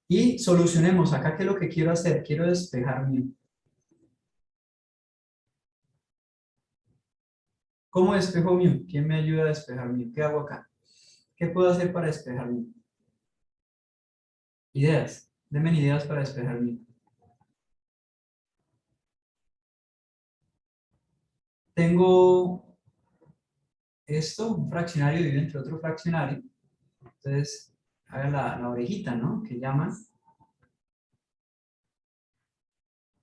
Y solucionemos acá, ¿qué es lo que quiero hacer? Quiero despejar mu. ¿Cómo despejo mu? ¿Quién me ayuda a despejar mu? ¿Qué hago acá? ¿Qué puedo hacer para despejar mu? Ideas. Denme ideas para despejar mu. Tengo esto, un fraccionario vive entre otro fraccionario. Entonces, haga la orejita, ¿no? Que llaman,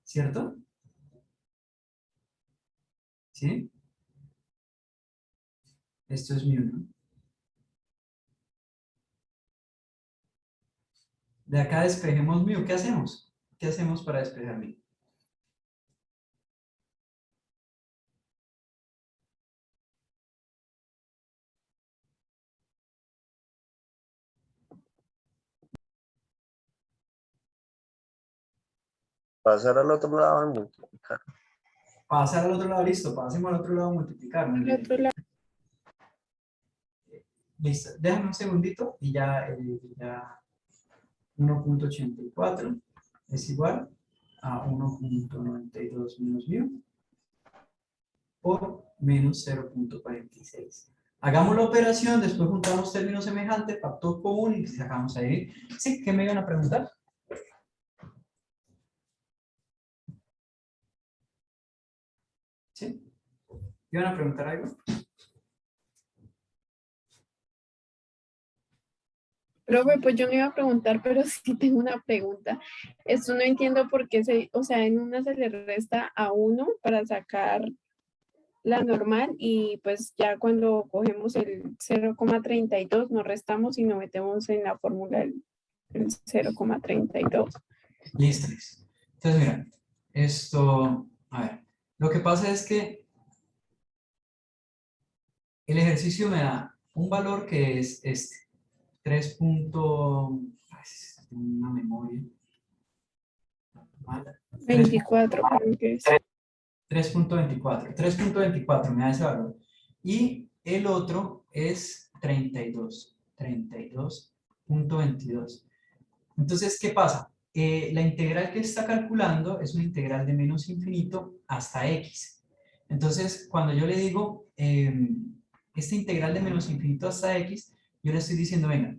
¿cierto? ¿Sí? Esto es mu, ¿no? De acá despejemos mu. ¿Qué hacemos? ¿Qué hacemos para despejar mu? Pasar al otro lado y multiplicar. Pasar al otro lado, listo. Pasemos al otro lado, multiplicar. muy Al bien. otro lado. Listo. Déjame un segundito y ya, ya 1.84 es igual a 1.92 menos mu por menos 0.46. Hagamos la operación, después juntamos términos semejantes, factor común y sacamos ahí. ¿Sí? ¿Qué me iban a preguntar? ¿Sí? ¿Iban a preguntar algo? Profe, pues yo me iba a preguntar, pero sí tengo una pregunta. Esto no entiendo por qué o sea, en una se le resta a 1 para sacar la normal y pues ya cuando cogemos el 0,32 nos restamos y nos metemos en la fórmula el 0,32. Listo, listo. Entonces, mira, esto, a ver, lo que pasa es que el ejercicio me da un valor que es este, 3. Tengo una memoria mala. 24, creo que es. 3.24. 3.24 me da ese valor. Y el otro es 32. 32.22. Entonces, ¿qué pasa? La integral que está calculando es una integral de menos infinito hasta x. Entonces, cuando yo le digo esta integral de menos infinito hasta x, yo le estoy diciendo, venga,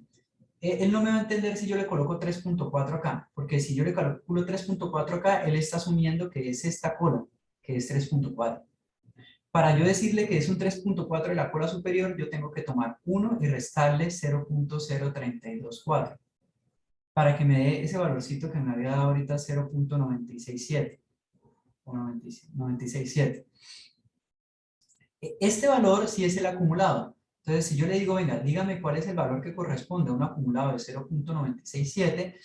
él no me va a entender si yo le coloco 3.4 acá, porque si yo le calculo 3.4 acá, él está asumiendo que es esta cola, que es 3.4. Para yo decirle que es un 3.4 de la cola superior, yo tengo que tomar 1 y restarle 0.0324 para que me dé ese valorcito que me había dado ahorita 0.967 o 967. Este valor sí es el acumulado. Entonces, si yo le digo, venga, dígame cuál es el valor que corresponde a un acumulado de 0.967,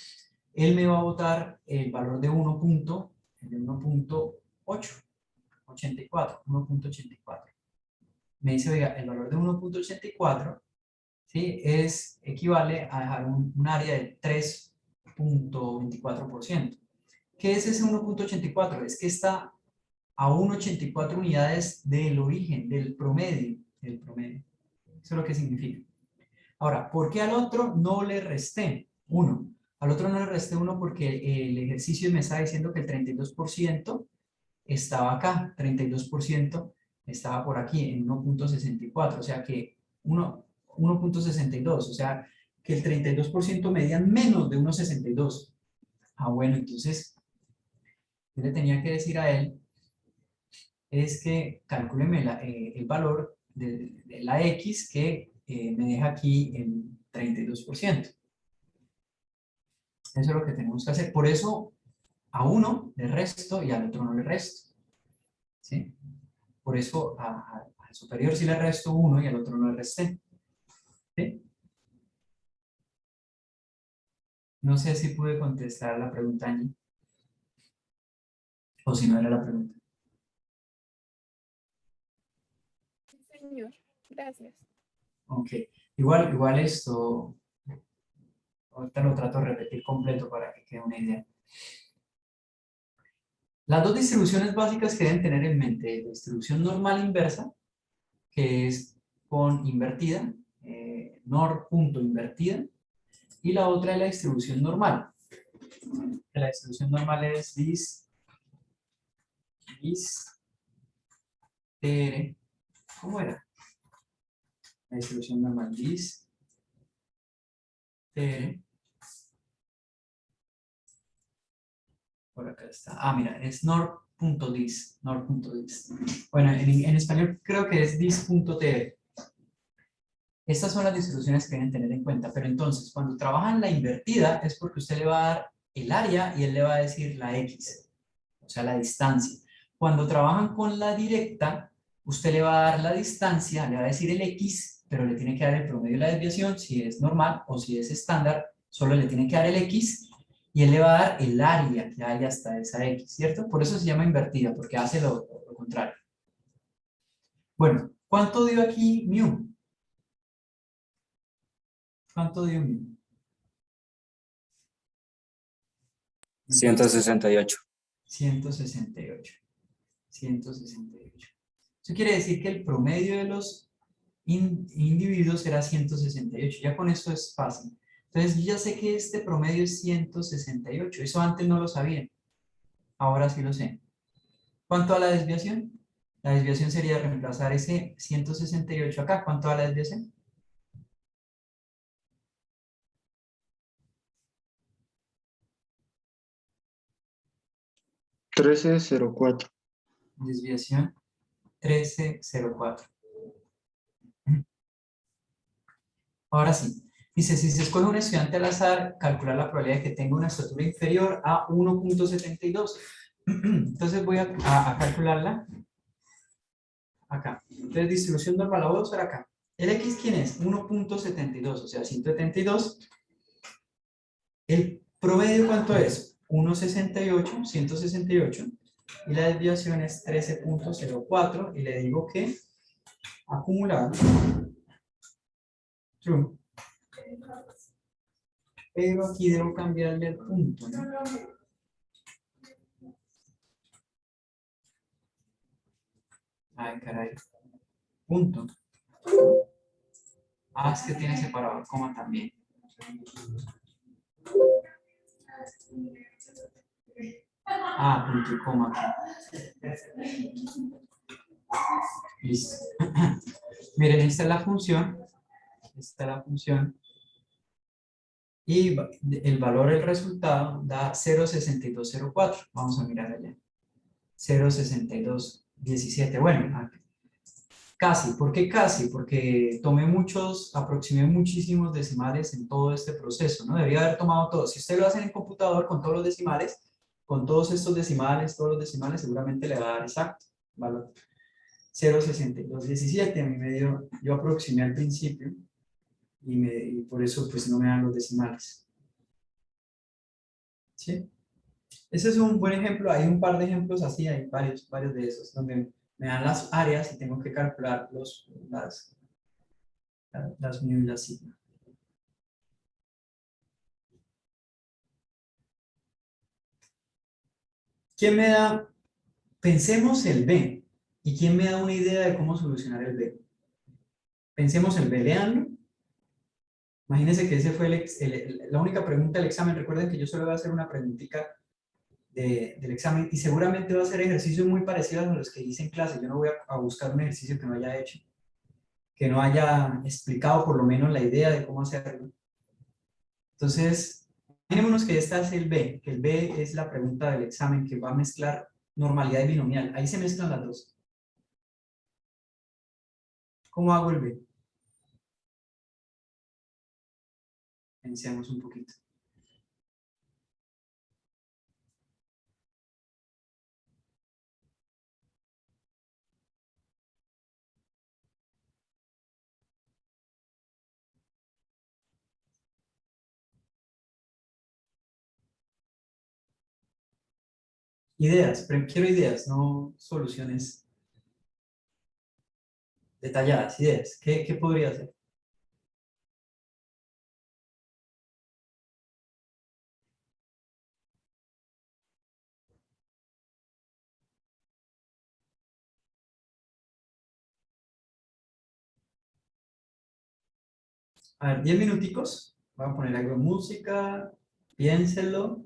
él me va a botar el valor de 1.84, 1.84. Me dice, oiga, el valor de 1.84, ¿sí? Equivale a dejar un área de 3.24%. ¿Qué es ese 1.84? Es que está a 1.84 unidades del origen, del promedio. Eso es lo que significa. Ahora, ¿por qué al otro no le resté 1? Al otro no le resté 1 porque el ejercicio me está diciendo que el 32% estaba acá, 32% estaba por aquí en 1.64, o sea que 1.62, o sea que el 32% medían menos de 1.62. Ah, bueno, entonces yo le tenía que decir a él es que calcúleme el valor de la X que me deja aquí en 32%. Eso es lo que tenemos que hacer. Por eso a uno le resto y al otro no le resto. ¿Sí? Por eso al superior sí le resto 1 y al otro no le resté. ¿Sí? No sé si pude contestar la pregunta, Angie. O si no era la pregunta. Sí, señor, gracias. Ok. Igual esto, ahorita lo trato de repetir completo para que quede una idea. Las dos distribuciones básicas que deben tener en mente es la distribución normal inversa, que es con invertida, nor punto invertida, y la otra es la distribución normal. La distribución normal es dis TR. ¿Cómo era? La distribución normal dis TR. Por acá está. Ah, mira, es nor.dis. Bueno, en español creo que es dis.tr. Estas son las distribuciones que deben tener en cuenta, pero entonces cuando trabajan la invertida es porque usted le va a dar el área y él le va a decir la X, o sea, la distancia. Cuando trabajan con la directa, usted le va a dar la distancia, le va a decir el X, pero le tiene que dar el promedio de la desviación, si es normal o si es estándar, Solo le tiene que dar el X y él le va a dar el área que hay hasta esa X, ¿cierto? Por eso se llama invertida, porque hace lo contrario. Bueno, ¿cuánto dio aquí mu? ¿Cuánto dio mu? 168. 168. 168. Eso quiere decir que el promedio de los individuos era 168. Ya con esto es fácil. Entonces, yo ya sé que este promedio es 168. Eso antes no lo sabía. Ahora sí lo sé. ¿Cuánto a la desviación? La desviación sería reemplazar ese 168 acá. ¿Cuánto a la desviación? 1304. Desviación 1304. Ahora sí. Dice, si se escoge un estudiante al azar, calcular la probabilidad de que tenga una estatura inferior a 1.72. Entonces voy a calcularla acá. Entonces, distribución normal la voy a usar acá. ¿El X quién es? 1.72, o sea, 172. ¿El promedio cuánto es? 1.68, 168. Y la desviación es 13.04. Y le digo que acumulado, true. Pero aquí debo cambiarle el punto, ¿no? Ay, caray. Punto. Ah, es que tiene separador, coma también. Ah, punto y coma aquí. Listo. Miren, esta es la función. Esta es la función. Y el valor del resultado da 0.6204. Vamos a mirar allá. 0.6217. Bueno, casi. ¿Por qué casi? Porque aproximé muchísimos decimales en todo este proceso, ¿no? Debería haber tomado todos. Si usted lo hace en el computador con todos los decimales, con todos estos decimales, todos los decimales, seguramente le va a dar exacto valor. 0.6217, a mí me dio, yo aproximé al principio y por eso pues no me dan los decimales. ¿Sí? Ese es un buen ejemplo, hay un par de ejemplos así, hay varios de esos, donde me dan las áreas y tengo que calcular las mu y las sigma. ¿Quién me da? Pensemos el B. ¿Y quién me da una idea de cómo solucionar el B? Pensemos el B, leanlo. Imagínense que ese fue la única pregunta del examen. Recuerden que yo solo voy a hacer una preguntita del examen y seguramente va a ser ejercicios muy parecidos a los que hice en clase. Yo no voy a buscar un ejercicio que no haya hecho, que no haya explicado por lo menos la idea de cómo hacerlo. Entonces, imaginémonos que esta es el B, que el B es la pregunta del examen que va a mezclar normalidad y binomial. Ahí se mezclan las dos. ¿Cómo hago el B? Pensemos un poquito. Ideas, pero quiero ideas, no soluciones detalladas, ideas. ¿Qué podría hacer? A ver, 10 minuticos. Voy a poner algo de música, piénsenlo.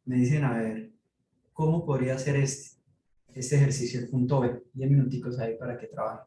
Me dicen, a ver, ¿cómo podría ser este ejercicio, el punto B? 10 minuticos ahí para que trabajen.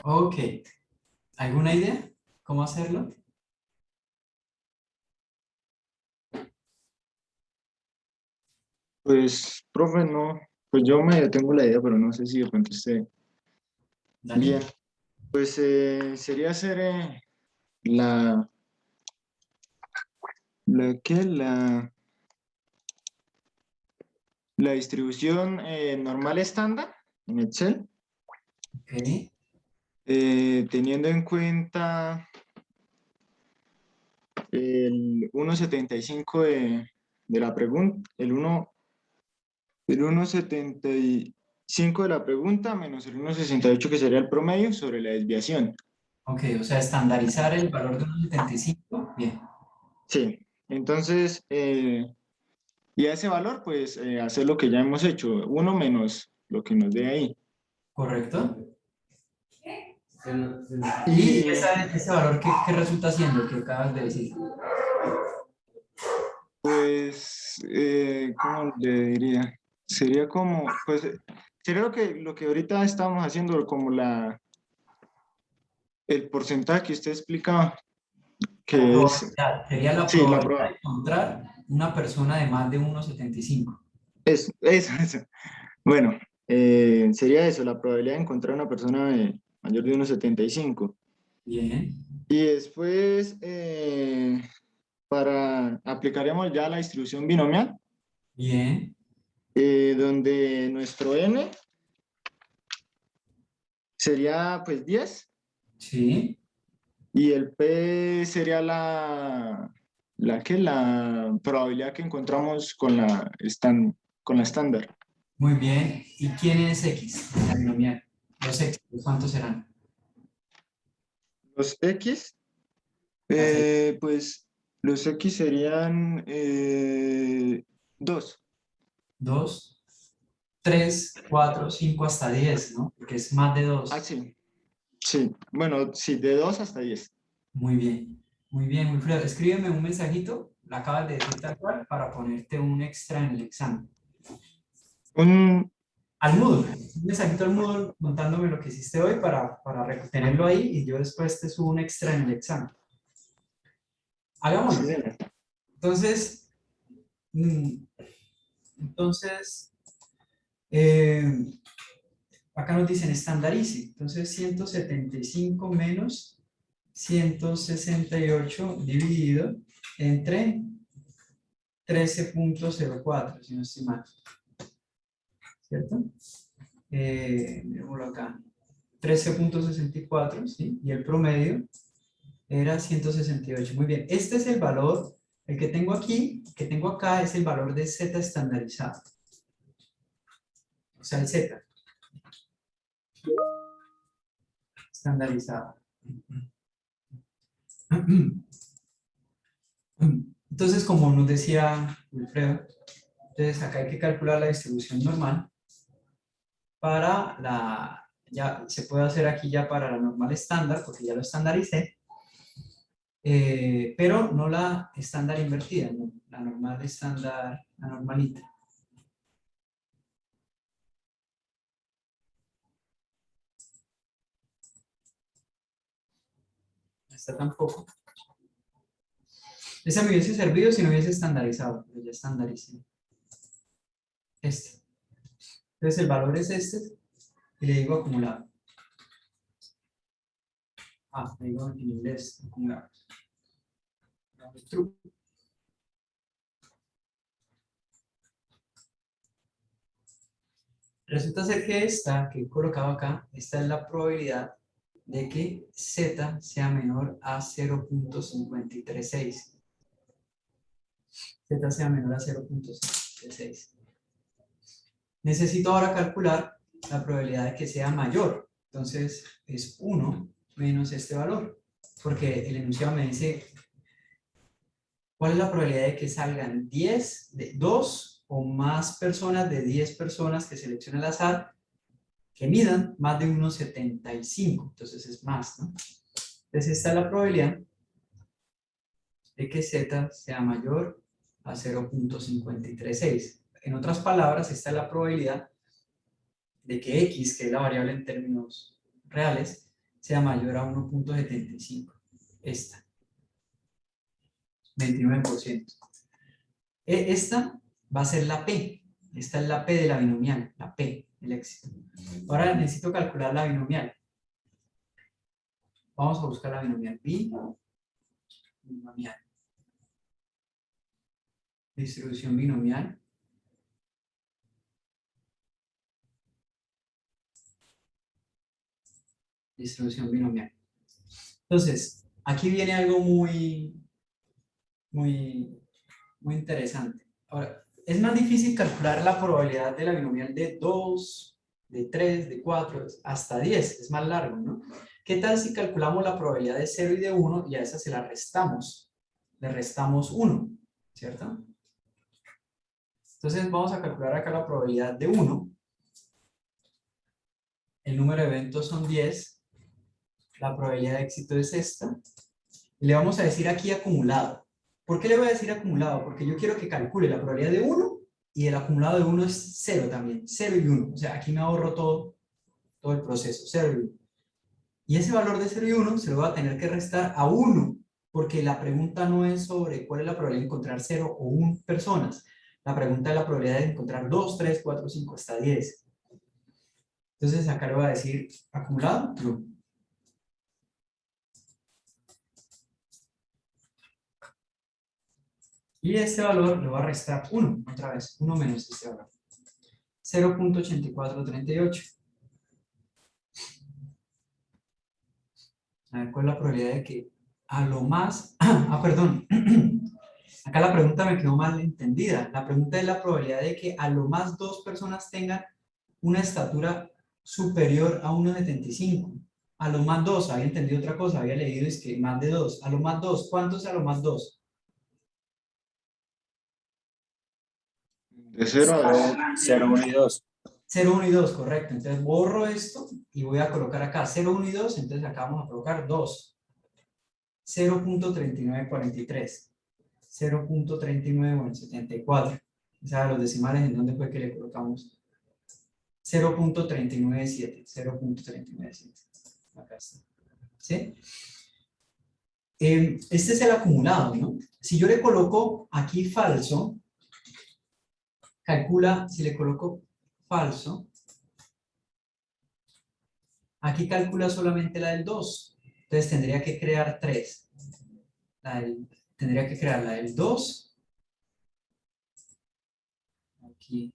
Ok. ¿Alguna idea? ¿Cómo hacerlo? Pues, profe, no, pues yo me tengo la idea, pero no sé si de pronto esté Dale. bien. Pues sería hacer la, ¿qué? La distribución normal estándar en Excel, Ok. teniendo en cuenta el 1,75 de la pregunta, el 1,75 de la pregunta menos el 1,68 que sería el promedio sobre la desviación. Ok, o sea, estandarizar el valor de 1,75. Bien, Sí, entonces, y a ese valor, pues hacer lo que ya hemos hecho, 1 menos lo que nos dé ahí. correcto. Y Y ese valor, ¿qué resulta siendo? ¿Qué acabas de decir? pues, ¿cómo le diría? Sería como, pues, sería lo que ahorita estamos haciendo, como el porcentaje que usted explicaba, La que es, probabilidad, sería la sí, probabilidad de encontrar una persona de más de 1,75. eso. Bueno, sería eso, la probabilidad de encontrar una persona mayor de 1,75. Bien, Y después, aplicaríamos ya la distribución binomial, bien, donde nuestro n sería pues 10 sí, y el p sería la probabilidad que encontramos con la estándar. muy bien. ¿Y quién es X? La binomial. Los X, ¿cuántos serán? Los x, Las X. pues los x serían 2. 2, 3, 4, 5 hasta 10, ¿no? Porque es más de Ah, 2. sí, sí, bueno, sí, de 2 hasta 10. Muy bien, muy bien, Wilfredo. Escríbeme un mensajito, la acabas de decir tal cual, para ponerte un extra en el examen. Un, Al Moodle, un mensajito al Moodle contándome lo que hiciste hoy para tenerlo ahí y yo después te subo un extra en el examen. sí, Hagámoslo. señor. Entonces, mm, entonces eh, acá nos dicen estandarice. Entonces, 175 menos 168 dividido entre 13,04, si no estoy mal. ¿Cierto? Miremoslo acá. 13,64, ¿sí? Y el promedio era 168. Muy bien. Este es el valor, el que tengo aquí, que tengo acá, es el valor de Z estandarizado. O sea, el Z estandarizado. Entonces, como nos decía Wilfredo, entonces acá hay que calcular la distribución normal para ya se puede hacer aquí ya para la normal estándar, porque ya lo estandaricé, pero no la estándar invertida, no, la normal estándar, la normalita. esta tampoco. Esa me hubiese servido si no hubiese estandarizado, pero ya estandaricé. Este. Entonces el valor es este y le digo acumulado. Le digo en inglés acumulado. True. Resulta ser que esta que he colocado acá, esta es la probabilidad de que Z sea menor a 0.536. Z sea menor a 0.536. Necesito ahora calcular la probabilidad de que sea mayor. Entonces es 1 menos este valor. Porque el enunciado me dice cuál es la probabilidad de que salgan 2 o más personas de 10 personas que seleccione al azar que midan más de 1,75. Entonces es más, ¿no? Entonces esta es la probabilidad de que Z sea mayor a 0.536. En otras palabras, esta es la probabilidad de que X, que es la variable en términos reales, sea mayor a 1.75. Esta. 29%. Esta va a ser la P. Esta es la P de la binomial, la P, el éxito. Ahora necesito calcular la binomial. Vamos a buscar la binomial. Binomial. Distribución binomial. Distribución binomial. Entonces, aquí viene algo muy interesante. Ahora, es más difícil calcular la probabilidad de la binomial de 2, de 3, de 4, hasta 10. Es más largo, ¿no? ¿Qué tal si calculamos la probabilidad de 0 y de 1 y a esa se la restamos? Le restamos 1, ¿cierto? Entonces vamos a calcular acá la probabilidad de 1. El número de eventos son 10. La probabilidad de éxito es esta. Y le vamos a decir aquí acumulado. ¿Por qué le voy a decir acumulado? Porque yo quiero que calcule la probabilidad de 1 y el acumulado de 1 es 0 también. 0 y 1. O sea, aquí me ahorro todo el proceso. 0 y 1. Y ese valor de 0 y 1 se lo va a tener que restar a 1. Porque la pregunta no es sobre cuál es la probabilidad de encontrar 0 o 1 personas. La pregunta es la probabilidad de encontrar 2, 3, 4, 5, hasta 10. Entonces acá le voy a decir acumulado, true. Y este valor le va a restar 1, otra vez, 1 menos este valor. 0.8438. A ver, ¿cuál es la probabilidad de que a lo más... perdón. Acá la pregunta me quedó mal entendida. La pregunta es la probabilidad de que a lo más 2 personas tengan una estatura superior a 1,75. A lo más 2, había entendido otra cosa, había leído es que más de 2. A lo más 2, ¿cuántos a lo más 2? De 0 a 2. 0, 1 y 2. 0, 1 y 2, correcto. Entonces borro esto y voy a colocar acá 0, 1 y 2, entonces acá vamos a colocar 2. 0.3943. 0.3974. O sea, los decimales, ¿en dónde fue que le colocamos? 0.397. 0.397. Acá está. ¿Sí? Este es el acumulado, ¿no? Si yo le coloco aquí falso, calcula, si le coloco falso, aquí calcula solamente la del 2. Entonces tendría que crear 3. Tendría que crear la del 2. Aquí.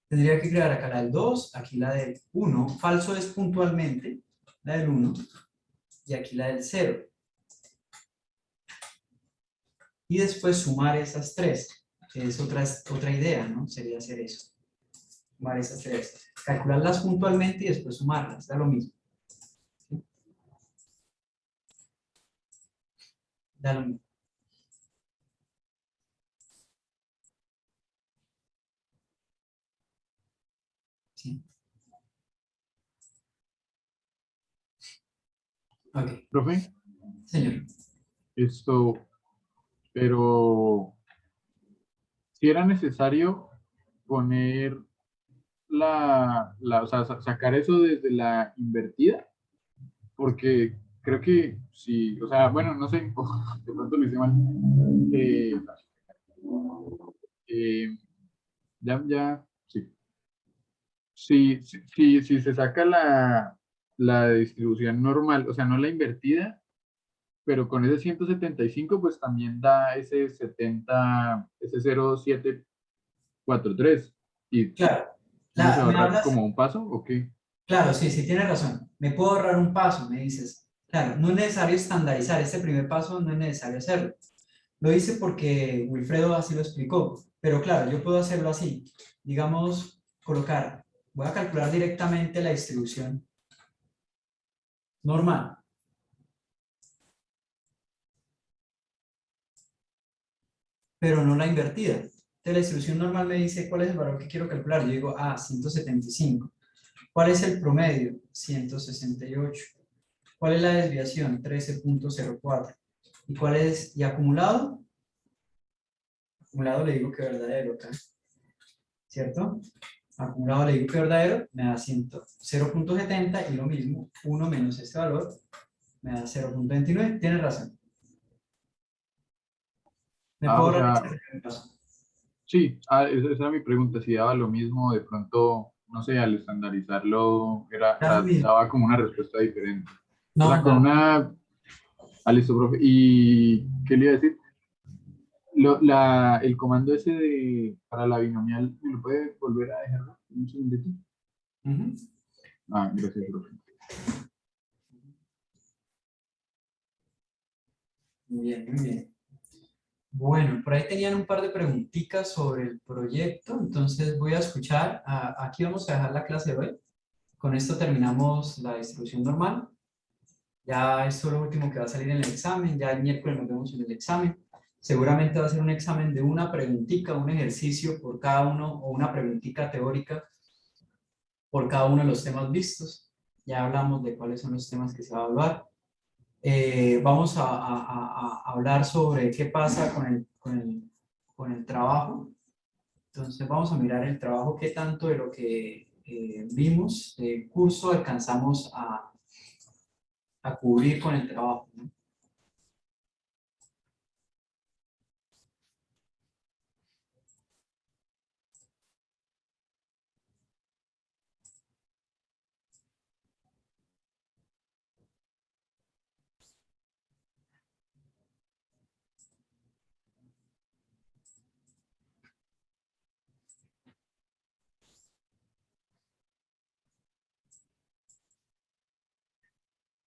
Tendría que crear acá la del 2, aquí la del 1. Falso es puntualmente la del 1. Y aquí la del 0. Y después sumar esas 3. Que es otra idea, ¿no? Sería hacer eso. Sumar esas 3. Calcularlas puntualmente y después sumarlas. Da lo mismo. ¿Sí? Da lo mismo. ¿Sí? Ok. Profe, Señor. pero si era necesario poner o sea, sacar eso desde la invertida, porque creo que sí, o sea, bueno, no sé, de pronto lo hice mal. Eh, eh, ya, sí. Si se saca la distribución normal, o sea, no la invertida, pero con ese 175 pues también da ese 70, ese 0,743. Y Claro, uno se me ahorra hablas, como un paso, ¿o qué? claro, sí, sí tienes razón. Me puedo ahorrar un paso, me dices. Claro, no es necesario estandarizar, este primer paso no es necesario hacerlo. Lo hice porque Wilfredo así lo explicó, pero claro, yo puedo hacerlo así. Digamos, voy a calcular directamente la distribución normal, pero no la invertida. Entonces, la distribución normal me dice cuál es el valor que quiero calcular. Yo digo, 175. ¿Cuál es el promedio? 168. ¿Cuál es la desviación? 13,04. ¿Y cuál es? ¿Y acumulado? Acumulado le digo que verdadero acá, ¿cierto? Acumulado le digo que verdadero, me da 0,70 y lo mismo, 1 menos este valor, me da 0,29. Tienes razón. Me Ah, puedo o ahorrar sea, este primer paso. sí, esa era mi pregunta, si daba lo mismo, de pronto, no sé, al estandarizarlo, o Da lo sea, mismo. daba como una respuesta diferente. O No, sea, con una, listo, profe, ¿y qué le iba a decir? El comando ese para la binomial, ¿me lo puede volver a dejar un segundito? ujú. Ah, gracias, profe. Muy bien, muy bien. Bueno, por ahí tenían un par de preguntitas sobre el proyecto, entonces voy a escuchar. Aquí vamos a dejar la clase de hoy. Con esto terminamos la distribución normal. Ya esto es lo último que va a salir en el examen. Ya el miércoles nos vemos en el examen. Seguramente va a ser un examen de una preguntita, un ejercicio por cada uno, o una preguntita teórica por cada uno de los temas vistos. Ya hablamos de cuáles son los temas que se va a evaluar. Vamos a hablar sobre qué pasa con el trabajo. Entonces vamos a mirar el trabajo, qué tanto de lo que vimos del curso alcanzamos a cubrir con el trabajo, ¿no?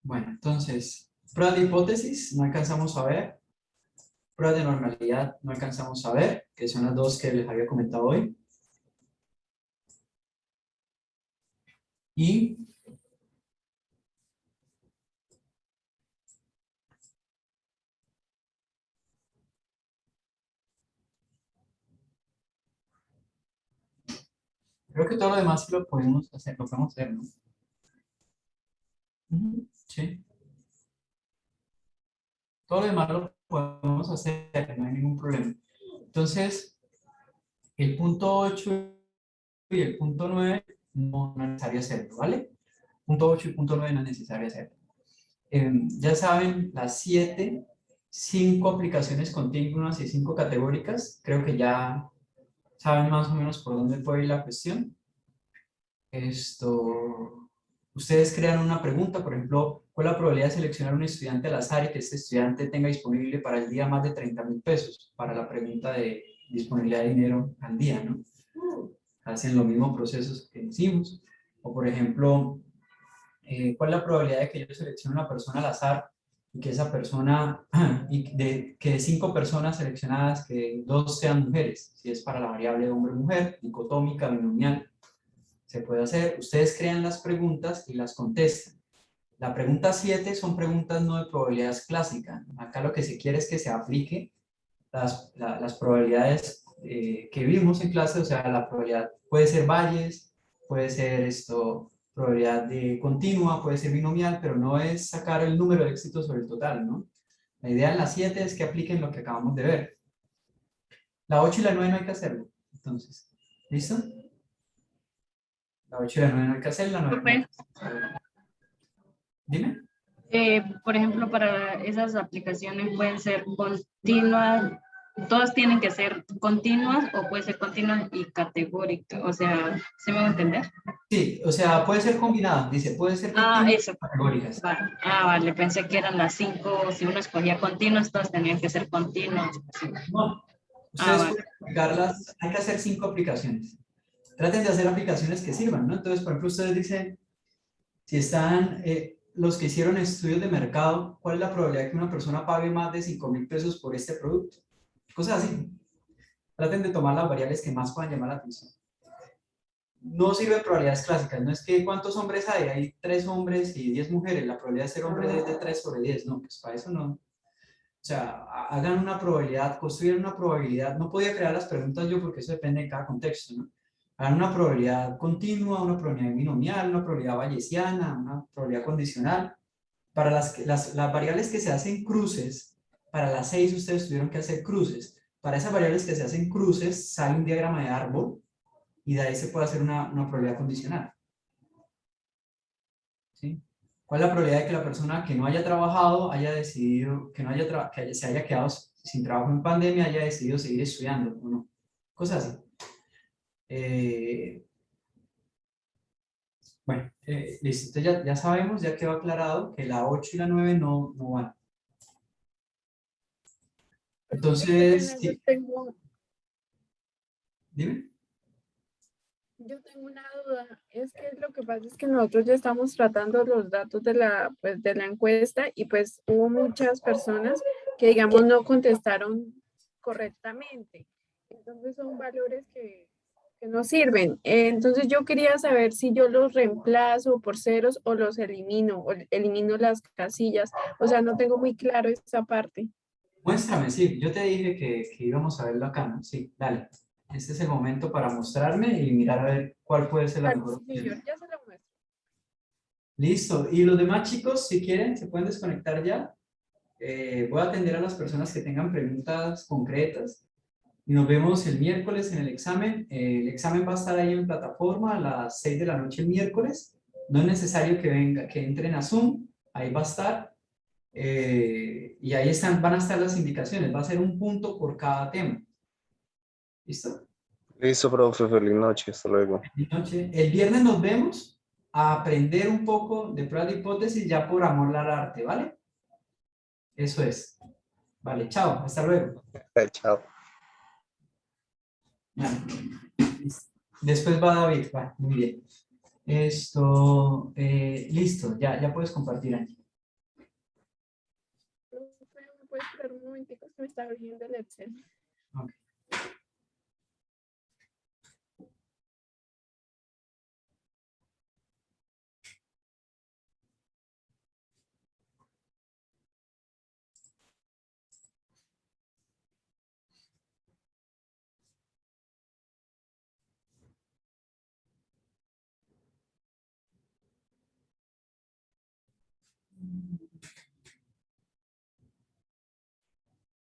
Bueno, entonces, pruebas de hipótesis no alcanzamos a ver, pruebas de normalidad no alcanzamos a ver, que son las dos que les había comentado hoy. Y creo que todo lo demás sí lo podemos hacer, ¿no? Ujú, sí. Todo lo demás lo podemos hacer, no hay ningún problema. Entonces, el punto 8 y el punto 9 no es necesario hacerlo, ¿vale? Punto 8 y punto 9 no es necesario hacerlo. Ya saben, las 5 aplicaciones continuas y 5 categóricas, creo que ya saben más o menos por dónde puede ir la cuestión. Ustedes crean una pregunta, por ejemplo, ¿cuál es la probabilidad de seleccionar un estudiante al azar y que este estudiante tenga disponible para el día más de 30.000 pesos? Para la pregunta de disponibilidad de dinero al día, ¿no? Hacen los mismos procesos que hicimos. O, por ejemplo, ¿cuál es la probabilidad de que yo seleccione una persona al azar y que esa persona, que de 5 personas seleccionadas, que 2 sean mujeres? Si es para la variable hombre-mujer, dicotómica, binomial, se puede hacer. Ustedes crean las preguntas y las contestan. La pregunta 7 son preguntas no de probabilidades clásicas. Acá lo que se quiere es que se aplique las probabilidades que vimos en clase, o sea, la probabilidad puede ser Bayes, puede ser probabilidad de continua, puede ser binomial, pero no es sacar el número de éxitos sobre el total, ¿no? La idea en la 7 es que apliquen lo que acabamos de ver. La 8 y la 9 no hay que hacerlo. Entonces, ¿Listo? La 8 y la 9 no hay que hacer, la 9 Profe, Dime. por ejemplo, para esas aplicaciones pueden ser continuas, todas tienen que ser continuas o puede ser continuas y categóricas. O sea, ¿se me va a entender? Sí, o sea, puede ser combinado, dice, puede ser Ah, continuo eso. o categóricas. Vale. Ah, vale, pensé que eran las 5, si uno escogía continuas, todas tenían que ser continuas. Sí. No, Ah, ustedes vale. pueden aplicarlas, hay que hacer 5 aplicaciones. Traten de hacer aplicaciones que sirvan, ¿no? Entonces, por ejemplo, ustedes dicen, si están los que hicieron estudios de mercado, ¿cuál es la probabilidad de que una persona pague más de 5.000 pesos por este producto? Cosas así. Traten de tomar las variables que más puedan llamar la atención. No sirven probabilidades clásicas, no es que ¿cuántos hombres hay 3 hombres y 10 mujeres, la probabilidad de ser hombre es de 3 sobre 10, no, pues para eso no. O sea, hagan una probabilidad, construyan una probabilidad, no podía crear las preguntas yo porque eso depende de cada contexto, ¿no? Hagan una probabilidad continua, una probabilidad binomial, una probabilidad bayesiana, una probabilidad condicional. Para las variables que se hacen cruces, para las 6 ustedes tuvieron que hacer cruces. Para esas variables que se hacen cruces, sale un diagrama de árbol y de ahí se puede hacer una probabilidad condicional. ¿Sí? ¿Cuál es la probabilidad de que la persona que no haya trabajado haya decidido, que se haya quedado sin trabajo en pandemia, haya decidido seguir estudiando o no? Cosas así. Bueno, listo. Entonces ya sabemos, ya quedó aclarado que la 8 y la 9 no van. Entonces, Yo sí, tengo, dime. yo tengo una duda. Es que lo que pasa es que nosotros ya estamos tratando los datos de pues, de la encuesta y pues hubo muchas personas que, digamos, no contestaron correctamente. Entonces son valores que no sirven. Entonces yo quería saber si yo los reemplazo por ceros o los elimino, o elimino las casillas. O sea, no tengo muy claro esa parte. Muéstrame, sí. Yo te dije que íbamos a verlo acá, ¿no? Sí, dale. Este es el momento para mostrarme y mirar a ver cuál puede ser la Dale, mejor sí, señor, opción. ya se lo muestro. Listo. Y los demás chicos, si quieren, se pueden desconectar ya. Voy a atender a las personas que tengan preguntas concretas. Y nos vemos el miércoles en el examen. El examen va a estar ahí en plataforma a las 6 de la noche el miércoles. No es necesario que entren a Zoom. Ahí va a estar. Y ahí van a estar las indicaciones. Va a ser un punto por cada tema. ¿Listo? Listo, profe, feliz noche, hasta luego. Feliz noche. El viernes nos vemos a aprender un poco de pruebas de hipótesis ya por amor al arte, ¿vale? Eso es. Vale, chao. Hasta luego. Chao. Vale. Después va David. Va, muy bien. Esto, listo. Ya puedes compartir, Angie. ¿Me puede esperar un momentico que me está abriendo el Excel? Ok.